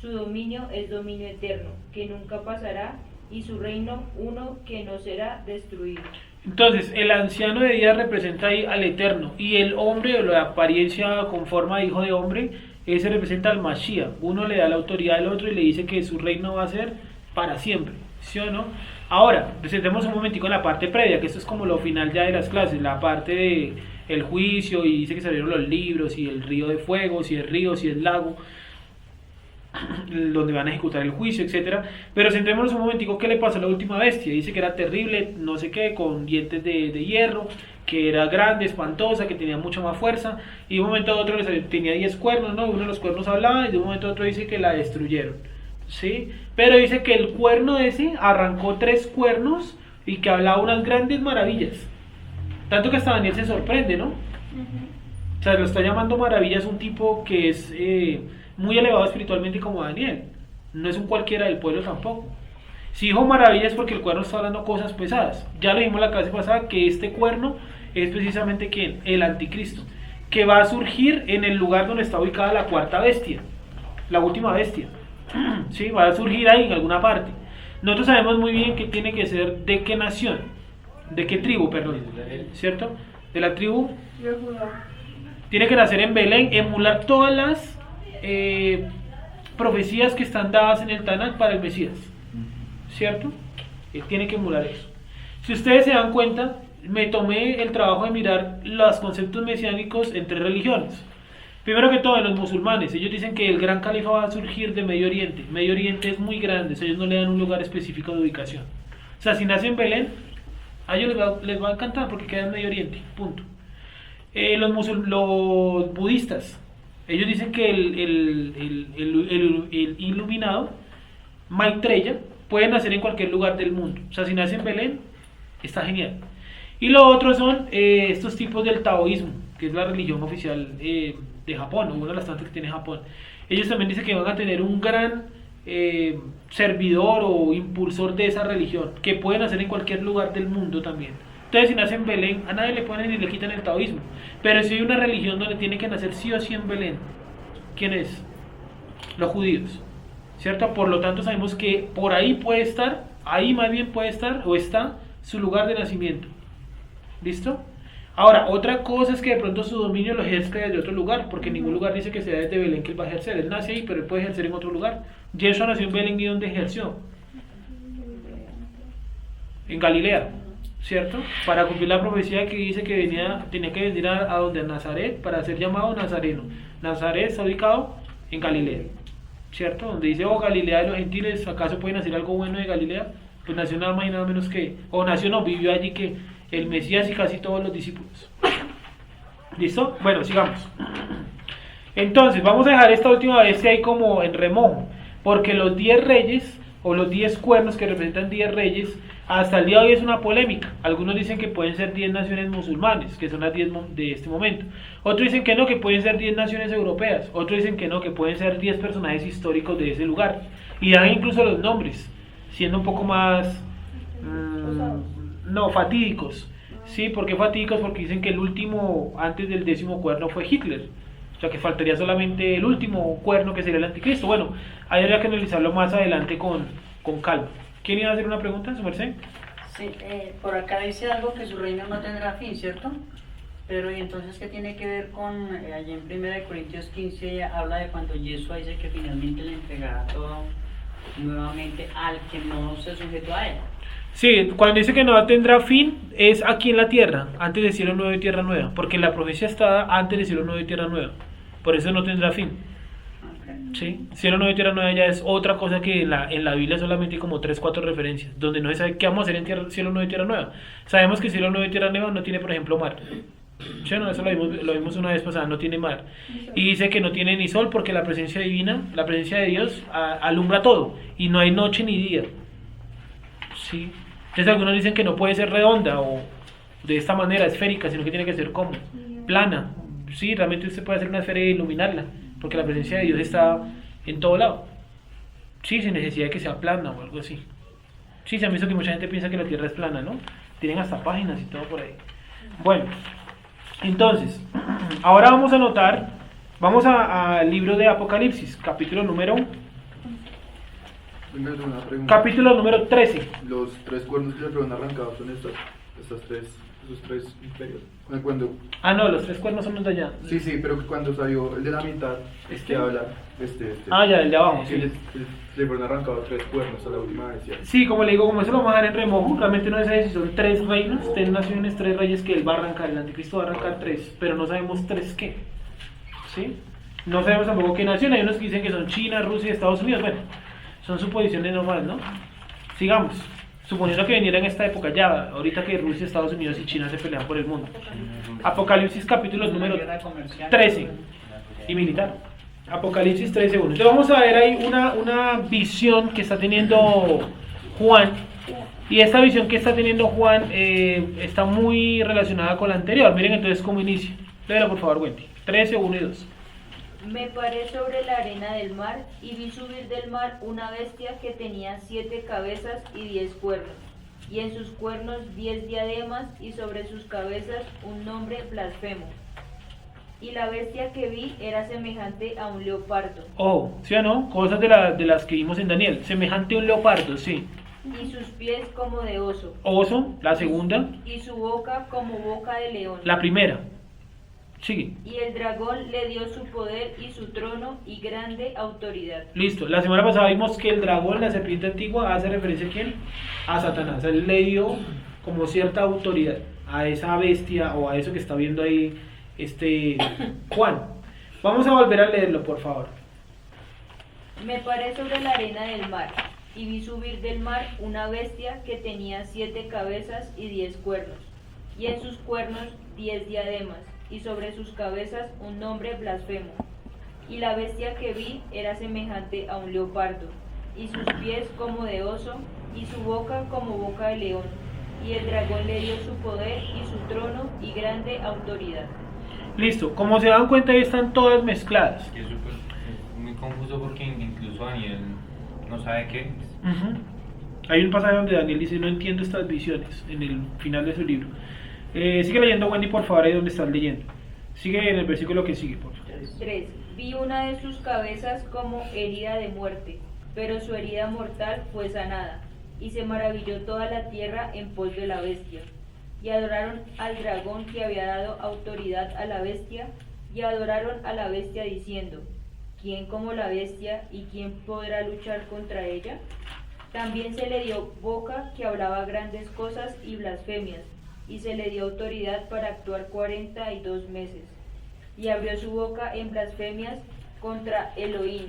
Su dominio es dominio eterno, que nunca pasará, y su reino uno que no será destruido. Entonces, el anciano de días representa ahí al Eterno, y el hombre, o la apariencia con forma de hijo de hombre, ese representa al Mashiach. Uno le da la autoridad al otro y le dice que su reino va a ser para siempre, ¿sí o no? Ahora, presentemos un momentico en la parte previa, que esto es como lo final ya de las clases, la parte de el juicio, y dice que salieron los libros, y el río de fuego, si es río, si es lago, donde van a ejecutar el juicio, etcétera. Pero centrémonos un momentico qué le pasó a la última bestia. Dice que era terrible, no sé qué, con dientes de hierro, que era grande, espantosa, que tenía mucha más fuerza, y de un momento a otro tenía 10 cuernos, ¿no? Uno de los cuernos hablaba, y de un momento a otro dice que la destruyeron, ¿sí? Pero dice que el cuerno ese arrancó 3 cuernos y que hablaba unas grandes maravillas, tanto que hasta Daniel se sorprende, ¿no? O sea, lo está llamando maravillas un tipo que es muy elevado espiritualmente como Daniel, no es un cualquiera del pueblo tampoco. Si dijo maravillas porque el cuerno está hablando cosas pesadas. Ya lo dijimos la clase pasada que este cuerno es precisamente ¿quién? El anticristo, que va a surgir en el lugar donde está ubicada la cuarta bestia, la última bestia. Sí, va a surgir ahí en alguna parte. Nosotros sabemos muy bien que tiene que ser de qué nación, de qué tribu, perdón, ¿cierto? De la tribu de Judá. Tiene que nacer en Belén, emular todas las profecías que están dadas en el Tanakh para el Mesías, ¿cierto? Él tiene que emular eso. Si ustedes se dan cuenta, me tomé el trabajo de mirar los conceptos mesiánicos en 3 religiones. Primero que todo, en los musulmanes, ellos dicen que el gran califa va a surgir de Medio Oriente. Medio Oriente es muy grande, ellos no le dan un lugar específico de ubicación. O sea, si nace en Belén, a ellos les va a encantar porque queda en Medio Oriente, punto. Los budistas, ellos dicen que el iluminado, Maitreya, puede nacer en cualquier lugar del mundo. O sea, si nace en Belén, está genial. Y lo otro son estos tipos del taoísmo, que es la religión oficial de Japón, o una de las tantas que tiene Japón. Ellos también dicen que van a tener un gran servidor o impulsor de esa religión, que puede nacer en cualquier lugar del mundo también. Entonces, si nace en Belén, a nadie le ponen ni le quitan el taoísmo. Pero si hay una religión donde tiene que nacer sí o sí en Belén, ¿quién es? Los judíos, ¿cierto? Por lo tanto, sabemos que por ahí puede estar, ahí más bien puede estar, o está, su lugar de nacimiento. ¿Listo? Ahora, otra cosa es que de pronto su dominio lo ejerce desde otro lugar, porque en ningún lugar dice que sea desde Belén que él va a ejercer. Él nace ahí, pero él puede ejercer en otro lugar. Yeshua nació en Belén, ¿y dónde ejerció? En Galilea, ¿cierto? Para cumplir la profecía que dice que tenía que venir a donde Nazaret para ser llamado nazareno. Nazaret está ubicado en Galilea, ¿cierto? Donde dice, oh Galilea de los gentiles, ¿acaso puede nacer algo bueno de Galilea? Pues nació nada más y nada menos que, o nació no, vivió allí que el Mesías y casi todos los discípulos. ¿Listo? Bueno, sigamos. Entonces, vamos a dejar esta última bestia ahí como en remojo, porque los 10 reyes, o los 10 cuernos que representan 10 reyes, hasta el día de hoy es una polémica. Algunos dicen que pueden ser 10 naciones musulmanes, que son las 10 de este momento. Otros dicen que no, que pueden ser 10 naciones europeas. Otros dicen que no, que pueden ser 10 personajes históricos de ese lugar. Y dan incluso los nombres, siendo un poco más fatídicos. ¿Sí? ¿Por qué fatídicos? Porque dicen que el último, antes del 10º cuerno, fue Hitler. O sea que faltaría solamente el último cuerno, que sería el anticristo. Bueno, ahí habría que analizarlo más adelante con calma. ¿Quién iba a hacer una pregunta, su merced? Sí, por acá dice algo que su reino no tendrá fin, ¿cierto? Pero ¿y entonces qué tiene que ver con, allí en 1 Corintios 15 habla de cuando Yeshua dice que finalmente le entregará todo nuevamente al que no se sujetó a él? Sí, cuando dice que no tendrá fin, es aquí en la tierra, antes de cielo nuevo y tierra nueva, porque la profecía está antes de cielo nuevo y tierra nueva, por eso no tendrá fin. Sí, cielo nuevo y tierra nueva ya es otra cosa que en la Biblia solamente hay como 3, 4 referencias, donde no se sabe qué vamos a hacer en cielo nuevo y tierra nueva. Sabemos que cielo nuevo y tierra nueva no tiene, por ejemplo, mar. ¿Sí o no? Eso lo vimos una vez pasada, no tiene mar. Y dice que no tiene ni sol porque la presencia divina, la presencia de Dios alumbra todo y no hay noche ni día. Sí. Entonces algunos dicen que no puede ser redonda o de esta manera esférica, sino que tiene que ser como plana. Sí, realmente usted puede hacer una esfera e iluminarla, porque la presencia de Dios está en todo lado. Sí, sin necesidad de que sea plana o algo así. Sí, se han visto que mucha gente piensa que la Tierra es plana, ¿no? Tienen hasta páginas y todo por ahí. Bueno, entonces, ahora vamos a anotar, vamos al libro de Apocalipsis, capítulo número Venga, una pregunta. capítulo número 13. Los 3 cuernos que le fueron arrancados son esos 3 imperios. Cuando, No, los 3 cuernos son los de allá. sí, pero cuando salió el de la mitad, que habla, Ya, el de abajo, que sí. le fueron arrancados 3 cuernos a la última vez. ¿Ya? Sí, como le digo, como eso lo vamos a dar en remojo, realmente no se sabe si son 3 reinos, 3 naciones, 3 reyes que él va a arrancar, el anticristo va a arrancar 3, pero no sabemos 3 qué. ¿Sí? No sabemos tampoco qué nación, hay unos que dicen que son China, Rusia y Estados Unidos, bueno, son suposiciones normales, ¿no? Sigamos, suponiendo que viniera en esta época ya, ahorita que Rusia, Estados Unidos y China se pelean por el mundo. Apocalipsis capítulo número 13 y militar. Apocalipsis 13:1. Entonces vamos a ver ahí una visión que está teniendo Juan. Y esta visión que está teniendo Juan está muy relacionada con la anterior. Miren entonces cómo inicia. Léelo por favor, Wendy. 13:1 y 2. Me paré sobre la arena del mar y vi subir del mar una bestia que tenía 7 cabezas y 10 cuernos, y en sus cuernos 10 diademas y sobre sus cabezas un nombre blasfemo. Y la bestia que vi era semejante a un leopardo, ¿Sí o no? Cosas de las que vimos en Daniel. Semejante a un leopardo, sí. y sus pies como de oso, Oso, la segunda. y su boca como boca de león. La primera. Sigue. Y el dragón le dio su poder y su trono y grande autoridad. Listo. La semana pasada vimos que el dragón, la serpiente antigua, hace referencia a ¿quién? A Satanás. Él le dio como cierta autoridad a esa bestia o a eso que está viendo ahí Juan. Vamos a volver a leerlo, por favor. Me paré sobre la arena del mar, y vi subir del mar una bestia que tenía 7 cabezas y 10 cuernos, y en sus cuernos 10 diademas, y sobre sus cabezas un nombre blasfemo. Y la bestia que vi era semejante a un leopardo, y sus pies como de oso, y su boca como boca de león. Y el dragón le dio su poder y su trono y grande autoridad. Listo. Como se dan cuenta, ahí están todas mezcladas. Y eso pues, es muy confuso porque incluso Daniel no sabe qué es. Hay un pasaje donde Daniel dice: no entiendo estas visiones, en el final de su libro. Sigue leyendo, Wendy, por favor, ahí donde estás leyendo. Sigue en el versículo que sigue, por favor. 3. Vi una de sus cabezas como herida de muerte, pero su herida mortal fue sanada, y se maravilló toda la tierra en pos de la bestia. Y adoraron al dragón que había dado autoridad a la bestia, y adoraron a la bestia diciendo: ¿quién como la bestia y quién podrá luchar contra ella? También se le dio boca que hablaba grandes cosas y blasfemias, y se le dio autoridad para actuar 42 meses. Y abrió su boca en blasfemias contra Elohim,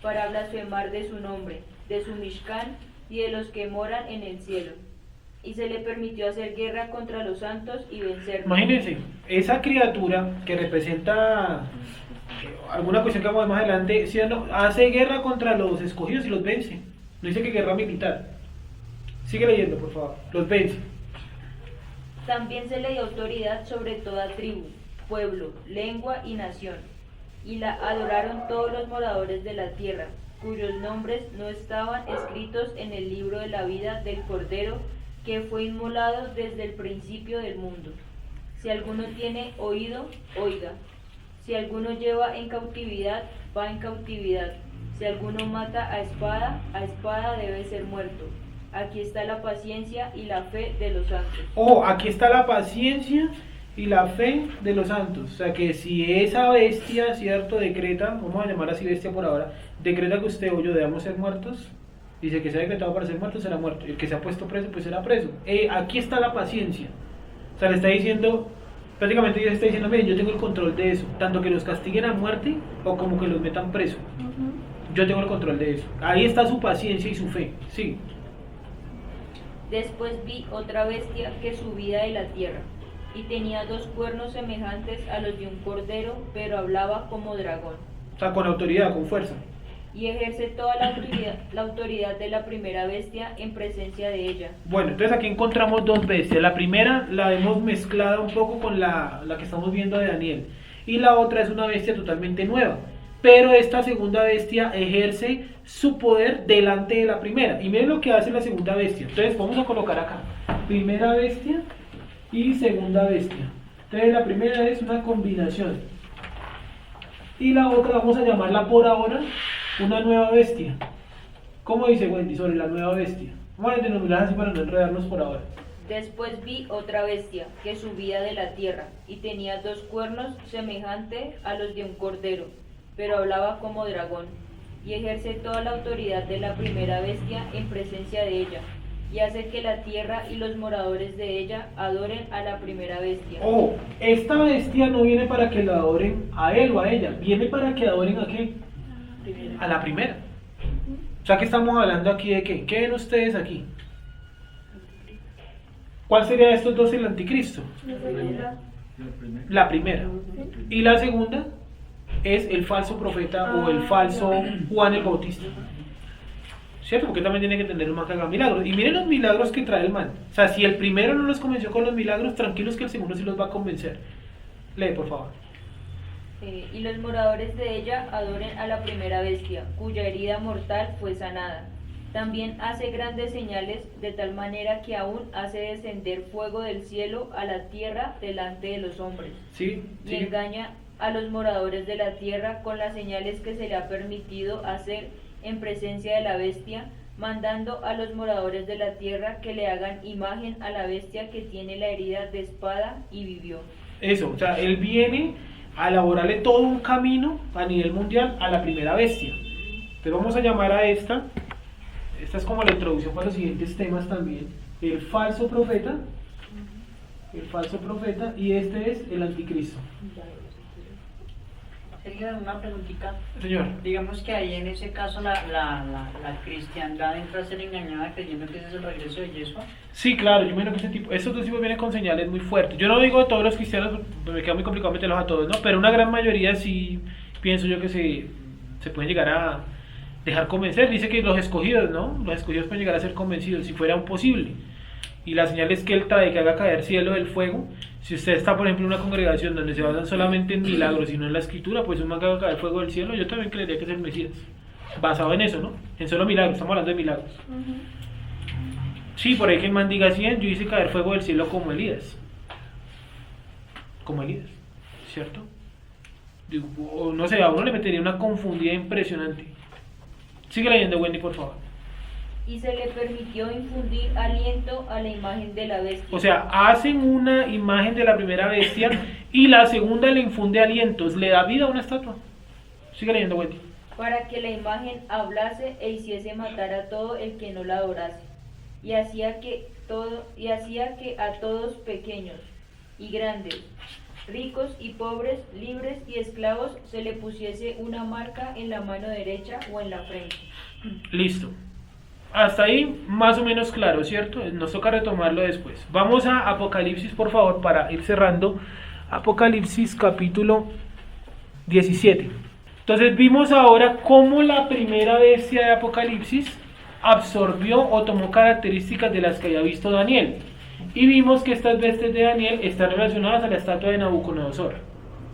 para blasfemar de su nombre, de su Mishkan y de los que moran en el cielo. Y se le permitió hacer guerra contra los santos y vencerlos. Imagínense, esa criatura que representa alguna cuestión que vamos a ver más adelante, ¿sí o no? Hace guerra contra los escogidos y los vence. No dice que guerra militar. Sigue leyendo, por favor. Los vence. También se le dio autoridad sobre toda tribu, pueblo, lengua y nación. Y la adoraron todos los moradores de la tierra, cuyos nombres no estaban escritos en el libro de la vida del Cordero, que fue inmolado desde el principio del mundo. Si alguno tiene oído, oiga. Si alguno lleva en cautividad, va en cautividad. Si alguno mata a espada debe ser muerto. Aquí está la paciencia y la fe de los santos. Aquí está la paciencia y la fe de los santos. O sea que si esa bestia, cierto, decreta, vamos a llamar así bestia por ahora, decreta que usted o yo debamos ser muertos, dice que se ha decretado para ser muerto, será muerto. El que se ha puesto preso, pues será preso. Aquí está la paciencia. O sea, le está diciendo, prácticamente Dios está diciendo, miren, yo tengo el control de eso, tanto que los castiguen a muerte o como que los metan preso. Yo tengo el control de eso. Ahí está su paciencia y su fe. Sí. Después vi otra bestia que subía de la tierra, y tenía 2 cuernos semejantes a los de un cordero, pero hablaba como dragón. O sea, con autoridad, con fuerza. Y ejerce toda la autoridad de la primera bestia en presencia de ella. Bueno, entonces aquí encontramos 2 bestias. La primera la hemos mezclado un poco con la que estamos viendo de Daniel. Y la otra es una bestia totalmente nueva. Pero esta segunda bestia ejerce su poder delante de la primera. Y miren lo que hace la segunda bestia. Entonces vamos a colocar acá. Primera bestia y segunda bestia. Entonces la primera es una combinación. Y la otra vamos a llamarla por ahora una nueva bestia. ¿Cómo dice Wendy sobre la nueva bestia? Vamos a denominar así para no enredarnos por ahora. Después vi otra bestia que subía de la tierra, y tenía 2 cuernos semejantes a los de un cordero, pero hablaba como dragón, y ejerce toda la autoridad de la primera bestia en presencia de ella, y hace que la tierra y los moradores de ella adoren a la primera bestia. Oh, esta bestia no viene para que la adoren a él o a ella, viene para que adoren a qué? A la primera. O sea que estamos hablando aquí de qué. ¿Qué ven ustedes aquí? ¿Cuál sería de estos dos el anticristo? La primera. Y la segunda es el falso profeta o el falso Juan el Bautista. ¿Cierto? Porque también tiene que tener un man que haga milagros. Y miren los milagros que trae el man. O sea, si el primero no los convenció con los milagros, tranquilos que el segundo sí los va a convencer. Lee, por favor. Y los moradores de ella adoren a la primera bestia, cuya herida mortal fue sanada. También hace grandes señales, de tal manera que aún hace descender fuego del cielo a la tierra delante de los hombres. Sí, y engaña a los moradores de la tierra con las señales que se le ha permitido hacer en presencia de la bestia, mandando a los moradores de la tierra que le hagan imagen a la bestia que tiene la herida de espada y vivió. Eso, o sea, él viene a elaborarle todo un camino a nivel mundial a la primera bestia. Entonces vamos a llamar a esta es como la introducción para los siguientes temas también, el falso profeta, y este es el anticristo. Sería una preguntita. Señor. Digamos que ahí en ese caso la cristiandad entra a ser engañada creyendo que ese es el regreso de Yeshua. Sí, claro, yo menos que estos dos tipos vienen con señales muy fuertes. Yo no digo a todos los cristianos, me queda muy complicado meterlos a todos, ¿no? Pero una gran mayoría sí pienso yo que se pueden llegar a dejar convencer. Dice que los escogidos, ¿no? Los escogidos pueden llegar a ser convencidos, si fuera un posible. Y la señal es que él trae que haga caer cielo del fuego. Si usted está, por ejemplo, en una congregación donde se basan solamente en milagros y no en la escritura, pues un man que haga caer fuego del cielo, yo también creería que es el Mesías. Basado en eso, ¿no? En solo milagros, estamos hablando de milagros. Sí, por ahí que el man diga 100, yo hice caer fuego del cielo como Elías. Como Elías, ¿cierto? O no sé, a uno le metería una confundida impresionante. Sigue leyendo, Wendy, por favor. Y se le permitió infundir aliento a la imagen de la bestia. O sea, hacen una imagen de la primera bestia y la segunda le infunde alientos, le da vida a una estatua. Sigue leyendo, Wendy. Para que la imagen hablase e hiciese matar a todo el que no la adorase. Y hacía que a todos pequeños y grandes, ricos y pobres, libres y esclavos, se le pusiese una marca en la mano derecha o en la frente. Listo. Hasta ahí más o menos claro, ¿cierto? Nos toca retomarlo después. Vamos a Apocalipsis, por favor, para ir cerrando. Apocalipsis capítulo 17. Entonces vimos ahora cómo la primera bestia de Apocalipsis absorbió o tomó características de las que había visto Daniel. Y vimos que estas bestias de Daniel están relacionadas a la estatua de Nabucodonosor.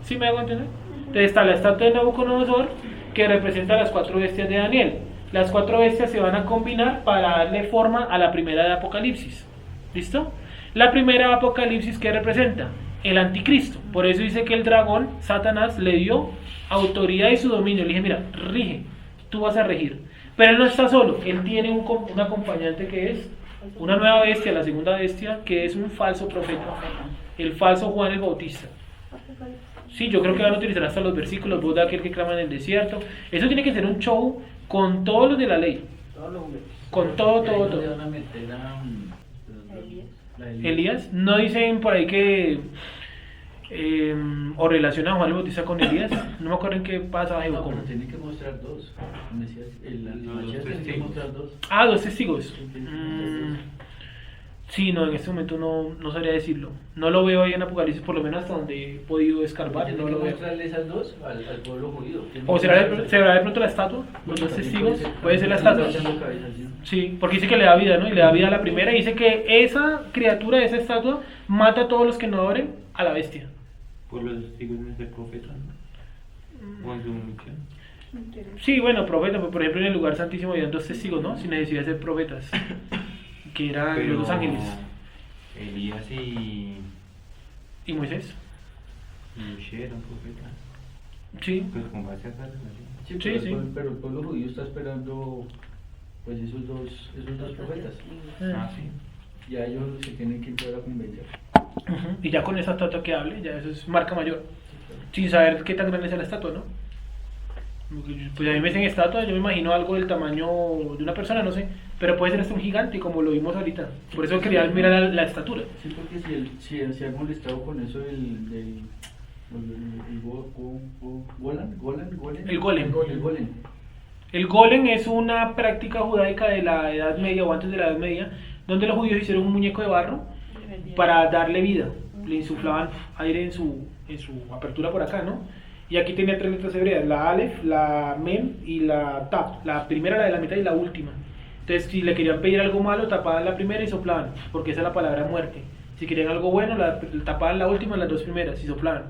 ¿Sí me hago entender? Entonces está la estatua de Nabucodonosor que representa las 4 bestias de Daniel. Las 4 bestias se van a combinar para darle forma a la primera de Apocalipsis. ¿Listo? La primera de Apocalipsis, ¿qué representa? El anticristo. Por eso dice que el dragón, Satanás, le dio autoridad y su dominio. Le dije, mira, rige, tú vas a regir. Pero él no está solo, él tiene un acompañante que es una nueva bestia, la segunda bestia, que es un falso profeta. el falso Juan el Bautista. Sí, yo creo que van a utilizar hasta los versículos, voz de aquel que clama en el desierto. Eso tiene que ser un show con todos los de la ley. Con todo. van a meter a Elías. ¿No dicen por ahí que o relaciona a Juan el Bautista con Elías? No me acuerdo en qué pasaje o No, cómo. pero tiene que mostrar dos. Mesías, Los Mesías tiene que testigos. mostrar dos. Ah, 2 testigos. Sí, tiene que mostrar dos. Sí, no, en este momento no sabría decirlo. No lo veo ahí en Apocalipsis, por lo menos hasta donde he podido escarbar, Tiene no que lo veo. mostrarle esas dos al pueblo judío. Tiene ¿O que será mostrarle- de pronto la estatua? ¿Los dos También testigos? ¿Puede ser la Está estatua? echando cabeza, ¿sí? Sí, porque dice que le da vida, ¿no? Y le da vida a la primera y dice que esa criatura, esa estatua, mata a todos los que no adoren a la bestia. Por los testigos de ser profeta, ¿no? O en su misión. Sí, bueno, profeta, pues, por ejemplo en el lugar santísimo habían 2 testigos, ¿no? Sin necesidad de ser profetas, que eran los 2 ángeles. Elías y ¿Y Moisés? Moshe eran profetas. Sí. Pues con base a esa relación. Sí, Sí, sí. pero el pueblo judío está esperando pues esos dos profetas. Ah, sí. Ya ellos se tienen que empezar a convencer. Ujú. Y ya con esa estatua que hable, ya eso es marca mayor. Sin saber qué tan grande es la estatua, ¿no? Pues a mí me dicen estatua, yo me imagino algo del tamaño de una persona, no sé. Pero puede ser hasta un gigante, como lo vimos ahorita. Por eso quería mirar la estatura. Sí, porque si ha molestado con eso del golem. El golem. El golem. El golem es una práctica judaica de la Edad Media o antes de la Edad Media, donde los judíos hicieron un muñeco de barro para darle vida. Le insuflaban aire en su apertura por acá, ¿no? Y aquí tenía 3 letras hebreas, la Aleph, la Mem y la Taf. La primera, la de la mitad y la última. Entonces, si le querían pedir algo malo, tapaban la primera y soplaban, porque esa es la palabra muerte. Si querían algo bueno, tapaban la última, las 2 primeras y soplaban.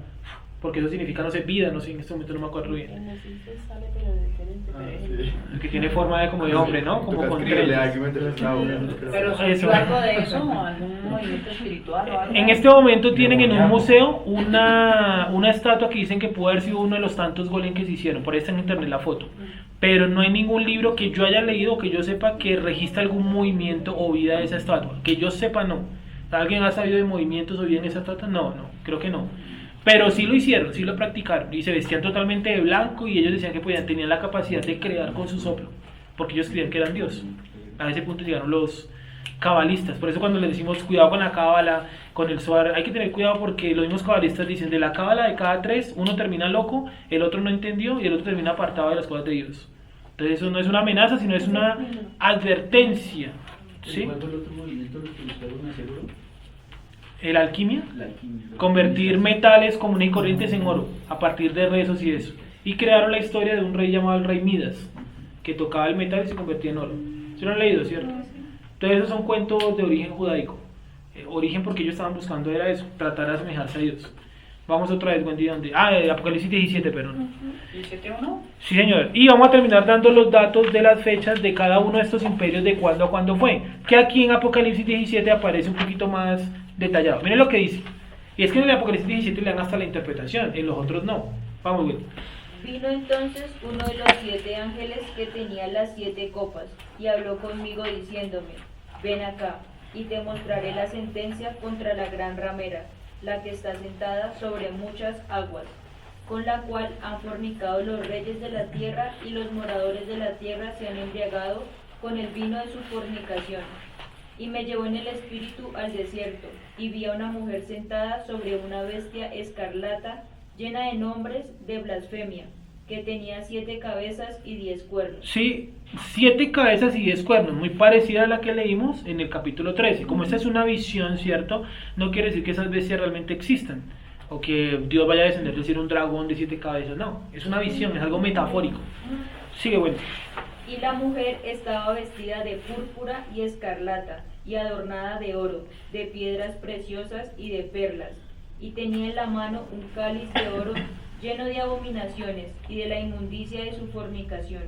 Porque eso significa, no sé, vida, no sé, en este momento no me acuerdo bien. En los hijos sale, pero diferente. pero es- El que tiene forma de como de hombre, ¿no? Como Toca con escribirle a tres. alguien mientras está hablando. Pero Eso. ¿surgió algo de eso? ¿Algún movimiento espiritual o algo? En este momento tienen en un museo una estatua que dicen que puede haber sido uno de los tantos golem que se hicieron. Por ahí está en internet la foto. Pero no hay ningún libro que yo haya leído o que yo sepa que registra algún movimiento o vida de esa estatua. Que yo sepa, no. ¿Alguien ha sabido de movimientos o vida en esa estatua? No, creo que no. Pero sí lo hicieron, sí lo practicaron. Y se vestían totalmente de blanco y ellos decían que tenían la capacidad de crear con su soplo. Porque ellos creían que eran Dios. A ese punto llegaron los cabalistas. Por eso cuando les decimos cuidado con la cábala, con el Zohar, hay que tener cuidado porque los mismos cabalistas dicen de la cábala de cada 3, uno termina loco, el otro no entendió y el otro termina apartado de las cosas de Dios. Entonces eso no es una amenaza, sino es una advertencia. ¿Sí? ¿Cuál fue el otro movimiento los que buscaron hacer oro? ¿El alquimia? La alquimia. Convertir metales comunes y corrientes en oro a partir de rezos y eso. Y crearon la historia de un rey llamado el rey Midas, que tocaba el metal y se convertía en oro. ¿Se lo han leído, cierto? Entonces esos son cuentos de origen judaico. Origen porque ellos estaban buscando era eso, tratar de asemejarse a Dios. Vamos otra vez, Wendy, ¿dónde? Apocalipsis 17, perdón. ¿17:1? Sí, señor. Y vamos a terminar dando los datos de las fechas de cada uno de estos imperios, de cuándo a cuándo fue. Que aquí en Apocalipsis 17 aparece un poquito más detallado. Miren lo que dice. Y es que en el Apocalipsis 17 le dan hasta la interpretación, en los otros no. Vamos, Wendy. Vino entonces uno de los 7 ángeles que tenía las 7 copas, y habló conmigo diciéndome, ven acá, y te mostraré la sentencia contra la gran ramera, la que está sentada sobre muchas aguas, con la cual han fornicado los reyes de la tierra, y los moradores de la tierra se han embriagado con el vino de su fornicación. Y me llevó en el espíritu al desierto, y vi a una mujer sentada sobre una bestia escarlata, llena de nombres de blasfemia, que tenía 7 cabezas y 10 cuernos. Sí, 7 cabezas y 10 cuernos, muy parecida a la que leímos en el capítulo 13. Como esta es una visión, ¿cierto? No quiere decir que esas bestias realmente existan, o que Dios vaya a descender del cielo un dragón de 7 cabezas, no. Es una visión, es algo metafórico. Sigue, bueno. Y la mujer estaba vestida de púrpura y escarlata, y adornada de oro, de piedras preciosas y de perlas, y tenía en la mano un cáliz de oro lleno de abominaciones y de la inmundicia de su fornicación,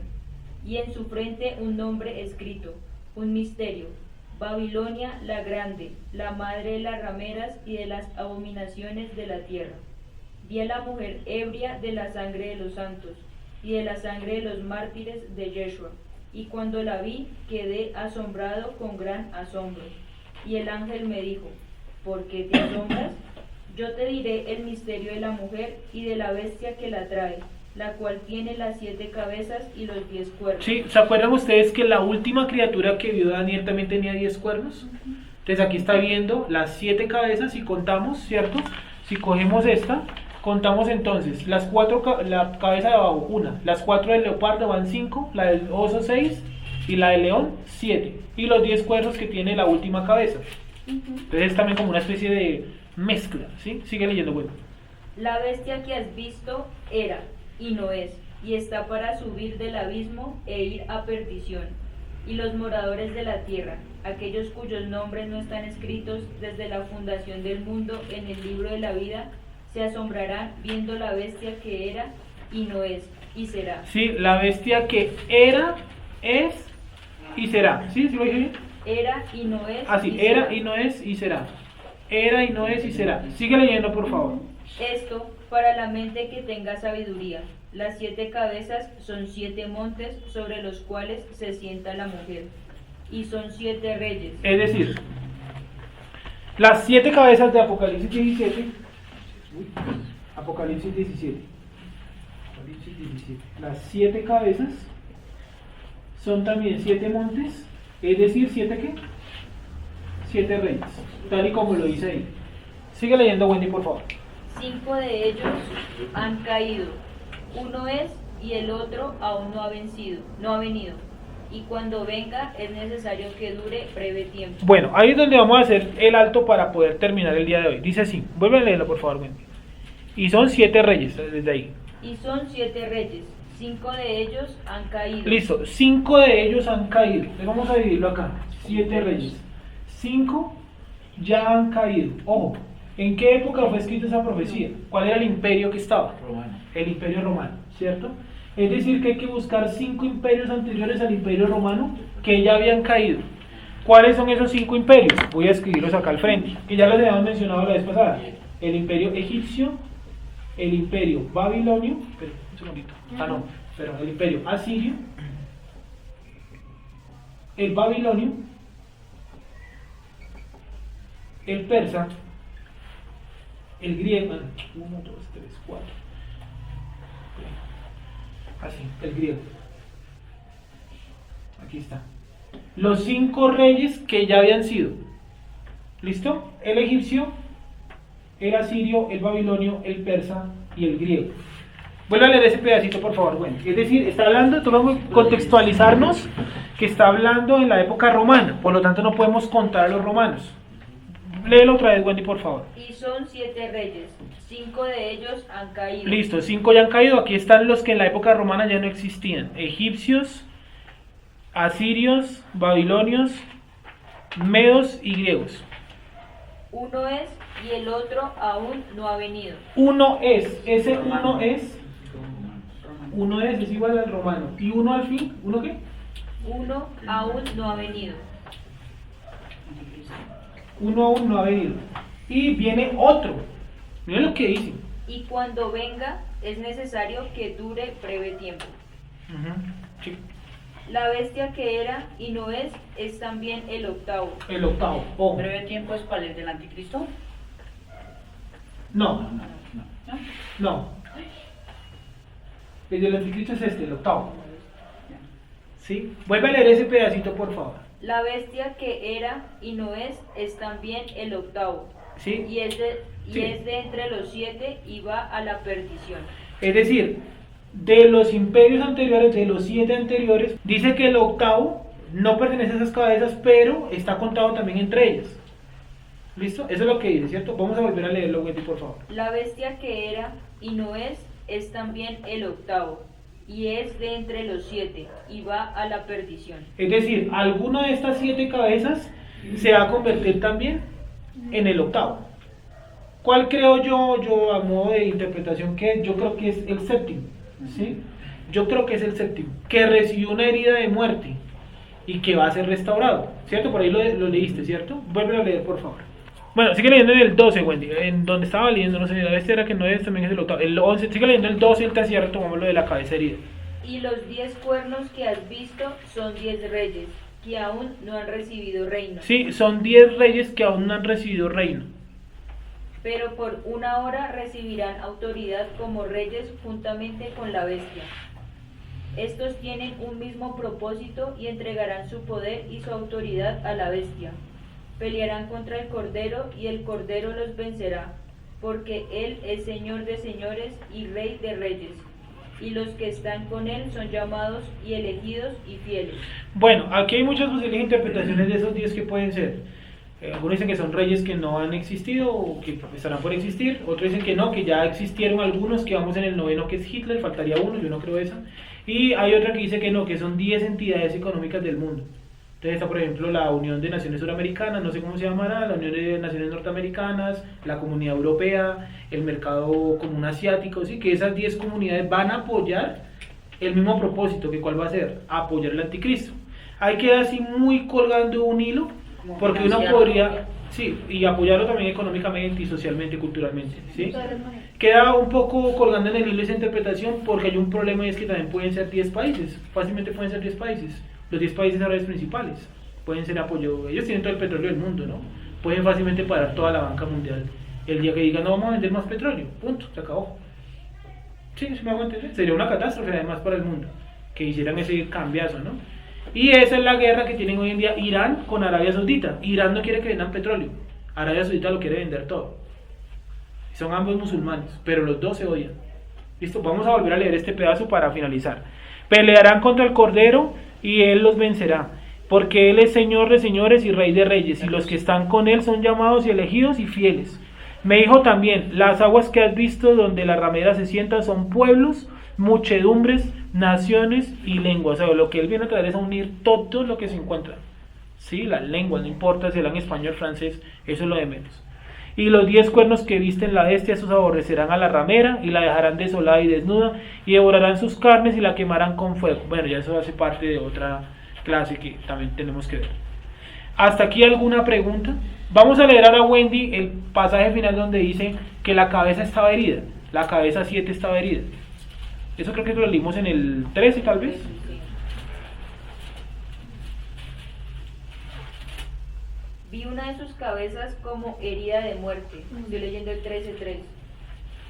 y en su frente un nombre escrito, un misterio, Babilonia la grande, la madre de las rameras y de las abominaciones de la tierra. Vi a la mujer ebria de la sangre de los santos y de la sangre de los mártires de Yeshua, y cuando la vi quedé asombrado con gran asombro. Y el ángel me dijo, ¿por qué te asombras? Yo te diré el misterio de la mujer y de la bestia que la trae, la cual tiene las 7 cabezas y los 10 cuernos. Sí, ¿se acuerdan ustedes que la última criatura que vio Daniel también tenía 10 cuernos? Entonces aquí está viendo las 7 cabezas y contamos, ¿cierto? Si cogemos esta, contamos entonces las 4, la cabeza de abajo, 1, las 4 del leopardo van 5, la del oso 6 y la del león 7, y los 10 cuernos que tiene la última cabeza. Entonces es también como una especie de mezcla, ¿sí? Sigue leyendo, bueno. La bestia que has visto era y no es, y está para subir del abismo e ir a perdición. Y los moradores de la tierra, aquellos cuyos nombres no están escritos desde la fundación del mundo en el libro de la vida, se asombrarán viendo la bestia que era y no es y será. Sí, la bestia que era, es y será. ¿Sí? ¿Sí lo dije bien? Era y no es. Ah, sí, era y no es y será. Era y no es y será. Sigue leyendo, por favor. Esto para la mente que tenga sabiduría. Las 7 cabezas son 7 montes sobre los cuales se sienta la mujer, y son 7 reyes. Es decir, las 7 cabezas de Apocalipsis 17. Apocalipsis 17. Apocalipsis 17. Las 7 cabezas son también 7 montes, es decir, 7 ¿qué? 7 reyes, tal y como lo dice ahí. Sigue leyendo, Wendy, por favor. 5 de ellos han caído. Uno es y el otro aún no ha venido. Y cuando venga es necesario que dure breve tiempo. Bueno, ahí es donde vamos a hacer el alto para poder terminar el día de hoy. Dice así, vuelve a leerlo por favor, Wendy. Y son 7 reyes, desde ahí. Y son 7 reyes. 5 de ellos han caído. Listo, 5 de ellos han caído. Entonces vamos a dividirlo acá. 7 reyes. 5 ya han caído. Ojo, ¿en qué época fue escrita esa profecía? ¿Cuál era el imperio que estaba? Romano. El imperio romano, ¿cierto? Es decir, que hay que buscar 5 imperios anteriores al imperio romano que ya habían caído. ¿Cuáles son esos 5 imperios? Voy a escribirlos acá al frente, que ya los habíamos mencionado la vez pasada. El imperio egipcio, el imperio babilonio, espera, un segundito. El imperio asirio, el babilonio, el persa, el griego, 1, 2, 3, 4. Así, el griego. Aquí está. Los 5 reyes que ya habían sido. ¿Listo? El egipcio, el asirio, el babilonio, el persa y el griego. Vuelve a leer ese pedacito, por favor. Bueno, es decir, está hablando, tenemos que contextualizarnos que está hablando en la época romana, por lo tanto no podemos contar a los romanos. Léelo otra vez, Wendy, por favor. Y son 7 reyes. 5 de ellos han caído. Listo, 5 ya han caído. Aquí están los que en la época romana ya no existían: egipcios, asirios, babilonios, medos y griegos. Uno es y el otro aún no ha venido. Uno es, ese uno es igual al romano. ¿Y uno al fin? ¿Uno qué? Uno aún no ha venido. Uno aún no ha venido. Y viene otro. Miren lo que dice. Y cuando venga es necesario que dure breve tiempo. Sí. La bestia que era y no es también el octavo. El octavo. Ojo. ¿Breve tiempo es cuál? ¿El del anticristo? No. No. El del anticristo es este, el octavo. ¿Sí? Vuelve a leer ese pedacito, por favor. La bestia que era y no es también el octavo. ¿Sí? Y es de Sí. entre los 7 y va a la perdición. Es decir, de los imperios anteriores, de los 7 anteriores, dice que el octavo no pertenece a esas cabezas, pero está contado también entre ellas. ¿Listo? Eso es lo que dice, ¿cierto? Vamos a volver a leerlo, Wendy, por favor. La bestia que era y no es también el octavo. Y es de entre los 7 y va a la perdición. Es decir, alguna de estas 7 cabezas se va a convertir también en el octavo. ¿Cuál creo yo a modo de interpretación que es? Yo creo que es el séptimo, ¿sí? Yo creo que es el séptimo, que recibió una herida de muerte y que va a ser restaurado, ¿cierto? Por ahí lo leíste, ¿cierto? Vuelve a leer, por favor. Bueno, sigue leyendo en el 12, Wendy, en donde estaba leyendo, no sé, la bestia era que no es, también es el octavo. El 11, sigue leyendo el 12 y el 13 y ahora tomamos lo de la cabeza herida. Y los 10 cuernos que has visto son 10 reyes que aún no han recibido reino. Sí, son 10 reyes que aún no han recibido reino. pero por una hora recibirán autoridad como reyes juntamente con la bestia. Estos tienen un mismo propósito y entregarán su poder y su autoridad a la bestia. Pelearán contra el Cordero y el Cordero los vencerá, porque Él es Señor de señores y Rey de reyes, y los que están con Él son llamados y elegidos y fieles. Bueno, aquí hay muchas posibles interpretaciones de esos 10 que pueden ser. Algunos dicen que son reyes que no han existido o que estarán por existir, otros dicen que no, que ya existieron algunos, que vamos en el 9º, que es Hitler, faltaría uno, yo no creo esa. Y hay otra que dice que no, que son 10 entidades económicas del mundo. Entonces está, por ejemplo, la Unión de Naciones Suramericanas, no sé cómo se llamará, la Unión de Naciones Norteamericanas, la Comunidad Europea, el Mercado Común Asiático, ¿sí? Que esas 10 comunidades van a apoyar el mismo propósito, que ¿cuál va a ser? Apoyar al anticristo. Hay que así muy colgando un hilo, porque uno podría, sí, y apoyarlo también económicamente y socialmente y culturalmente, ¿sí? Queda un poco colgando en el hilo esa interpretación, porque hay un problema y es que también pueden ser 10 países, fácilmente pueden ser 10 países. Los 10 países árabes principales pueden ser apoyo, ellos tienen todo el petróleo del mundo, ¿no? Pueden fácilmente parar toda la banca mundial el día que digan no vamos a vender más petróleo, punto, se acabó. Sí, ¿se me hago entender? Sería una catástrofe además para el mundo que hicieran ese cambiazo, ¿no? Y esa es la guerra que tienen hoy en día Irán con Arabia Saudita. Irán no quiere que vendan petróleo, Arabia Saudita lo quiere vender todo. Son ambos musulmanes, pero los dos se odian. Listo, vamos a volver a leer este pedazo para finalizar. Pelearán contra el Cordero y Él los vencerá, porque Él es Señor de señores y Rey de reyes, y los que están con Él son llamados y elegidos y fieles. Me dijo también, las aguas que has visto donde la ramera se sienta son pueblos, muchedumbres, naciones y lenguas. O sea, lo que Él viene a traer es a unir todo lo que se encuentra. Sí, las lenguas, no importa si hablan español, francés, eso es lo de menos. Y los 10 cuernos que visten la bestia, esos aborrecerán a la ramera y la dejarán desolada y desnuda y devorarán sus carnes y la quemarán con fuego. Bueno, ya eso hace parte de otra clase que también tenemos que ver. ¿Hasta aquí alguna pregunta? Vamos a leer ahora, Wendy, el pasaje final donde dice que la cabeza estaba herida, la cabeza 7 estaba herida. Eso creo que lo leímos en el 13 tal vez. Vi una de sus cabezas como herida de muerte. Estoy leyendo el 13:3.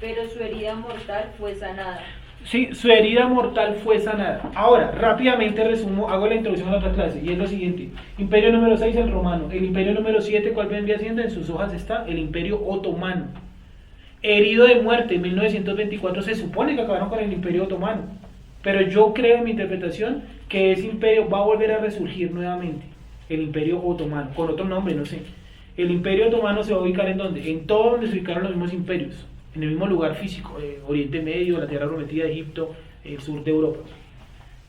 Pero su herida mortal fue sanada. Sí, su herida mortal fue sanada. Ahora, rápidamente resumo, hago la introducción a la otra clase, y es lo siguiente. Imperio número 6, el romano. El imperio número 7, ¿cuál vendría siendo? En sus hojas está el imperio otomano. Herido de muerte, en 1924 se supone que acabaron con el imperio otomano. Pero yo creo en mi interpretación que ese imperio va a volver a resurgir nuevamente. El imperio otomano, con otro nombre, no sé. El imperio otomano se va a ubicar ¿en dónde? En todo donde se ubicaron los mismos imperios, en el mismo lugar físico, Oriente Medio, la Tierra Prometida, Egipto, el sur de Europa.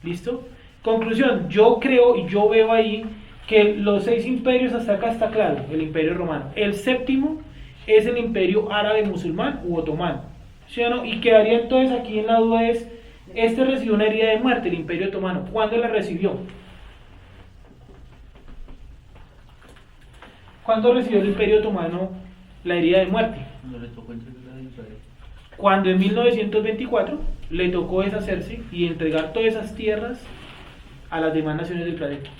¿Listo? Conclusión, yo creo y yo veo ahí que los 6 imperios hasta acá está claro, el imperio romano. El séptimo es el imperio árabe musulmán u otomano, ¿sí o no? Y quedaría entonces aquí en la duda es, este recibió una herida de muerte, el imperio otomano, ¿cuándo la recibió? ¿Cuándo recibió el imperio otomano la herida de muerte? Cuando le tocó entregar a Israel. Cuando en 1924 le tocó deshacerse y entregar todas esas tierras a las demás naciones del planeta.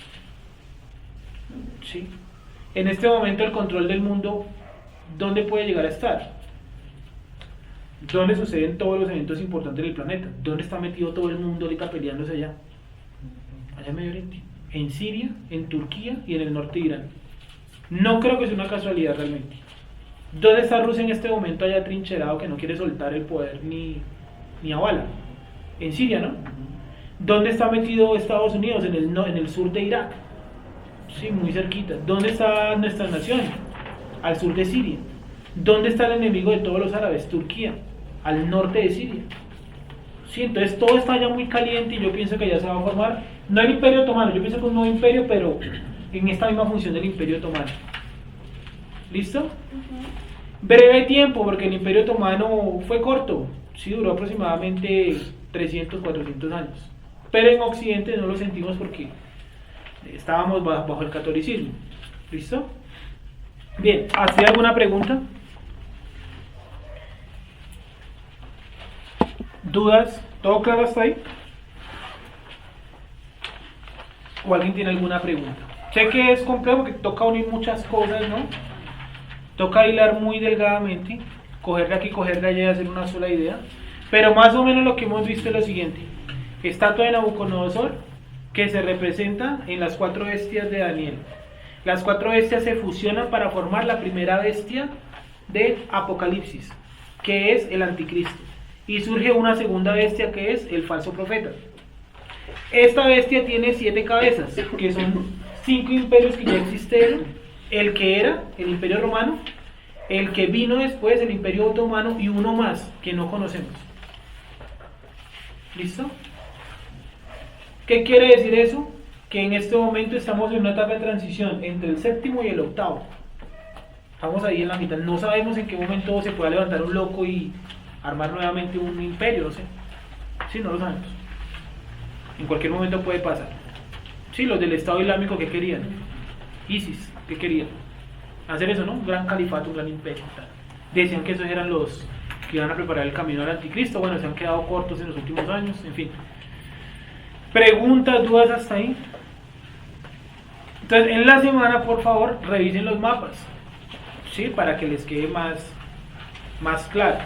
¿Sí? En este momento el control del mundo, ¿dónde puede llegar a estar? ¿Dónde suceden todos los eventos importantes del planeta? ¿Dónde está metido todo el mundo ahorita peleándose allá? Allá en Medio Oriente. En Siria, en Turquía y en el norte de Irán. No creo que sea una casualidad realmente. ¿Dónde está Rusia en este momento allá trincherado que no quiere soltar el poder ni a bala? En Siria, ¿no? ¿Dónde está metido Estados Unidos? En el sur de Irak. Sí, muy cerquita. ¿Dónde está nuestra nación? Al sur de Siria. ¿Dónde está el enemigo de todos los árabes? Turquía, al norte de Siria. Sí, entonces todo está ya muy caliente y yo pienso que ya se va a formar, no el imperio otomano, yo pienso que un nuevo imperio, pero en esta misma función del imperio otomano. ¿Listo? Breve tiempo, porque el imperio otomano fue corto, sí, duró aproximadamente 300, 400 años. Pero en Occidente no lo sentimos porque estábamos bajo el catolicismo. ¿Listo? Bien, ¿hacía alguna pregunta? ¿Dudas? ¿Todo claro hasta ahí? ¿O alguien tiene alguna pregunta? Sé que es complejo porque toca unir muchas cosas, ¿no? Toca hilar muy delgadamente, coger de aquí, coger de allá y hacer una sola idea. Pero más o menos lo que hemos visto es lo siguiente. Estatua de Nabucodonosor que se representa en las 4 bestias de Daniel. Las 4 bestias se fusionan para formar la primera bestia de Apocalipsis, que es el anticristo. Y surge una segunda bestia que es el falso profeta. Esta bestia tiene 7 cabezas, que son 5 imperios que ya existieron. El que era, el imperio romano, el que vino después, el imperio otomano, y uno más, que no conocemos. ¿Listo? ¿Qué quiere decir eso? Que en este momento estamos en una etapa de transición entre el 7º y el 8º. Estamos ahí en la mitad. No sabemos en qué momento se pueda levantar un loco y armar nuevamente un imperio, no sé. Sí, no lo sabemos. En cualquier momento puede pasar. Sí, los del Estado Islámico, ¿qué querían? ISIS, ¿qué querían? Hacer eso, ¿no? Un gran califato, un gran imperio. Tal. Decían que esos eran los que iban a preparar el camino al anticristo. Bueno, se han quedado cortos en los últimos años, en fin. ¿Preguntas, dudas hasta ahí? Entonces, en la semana, por favor, revisen los mapas, ¿sí? Para que les quede más claro.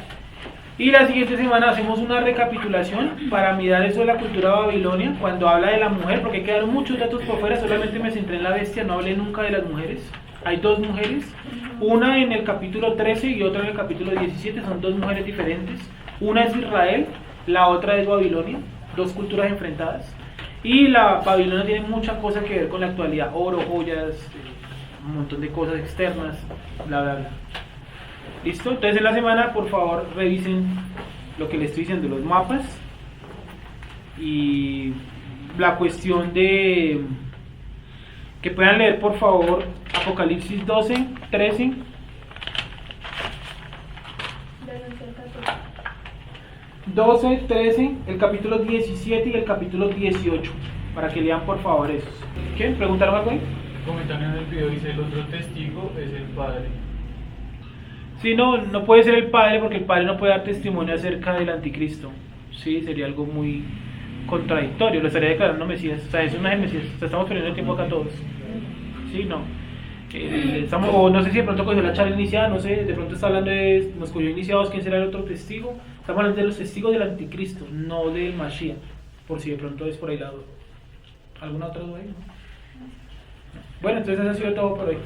Y la siguiente semana hacemos una recapitulación para mirar eso de la cultura babilonia, cuando habla de la mujer, porque quedaron muchos datos por fuera, solamente me centré en la bestia, no hablé nunca de las mujeres. Hay 2 mujeres, una en el capítulo 13 y otra en el capítulo 17, son 2 mujeres diferentes. Una es Israel, la otra es Babilonia, 2 culturas enfrentadas. Y la Babilonia tiene mucha cosa que ver con la actualidad, oro, joyas, un montón de cosas externas, bla bla bla. ¿Listo? Entonces en la semana, por favor, revisen lo que les estoy diciendo, los mapas y la cuestión de que puedan leer, por favor, Apocalipsis 12, 13, 12, 13, el capítulo 17 y el capítulo 18, para que lean por favor esos. ¿Qué? ¿Preguntaron algo ahí? Comentaron en el video, dice el otro testigo es el padre. Sí, no puede ser el padre, porque el padre no puede dar testimonio acerca del anticristo. Sí, sería algo muy contradictorio, lo estaría declarando Mesías. O sea, eso no es el Mesías, o sea, estamos perdiendo el tiempo acá todos. Sí, no. O no sé si de pronto cogió la charla iniciada, no sé, de pronto está hablando de, nos cogió iniciados, ¿quién será el otro testigo? Estamos hablando de los testigos del anticristo, no del Mashiach, por si de pronto es por ahí la duda. ¿Alguna otra duda ahí? Bueno, entonces eso ha sido todo por hoy.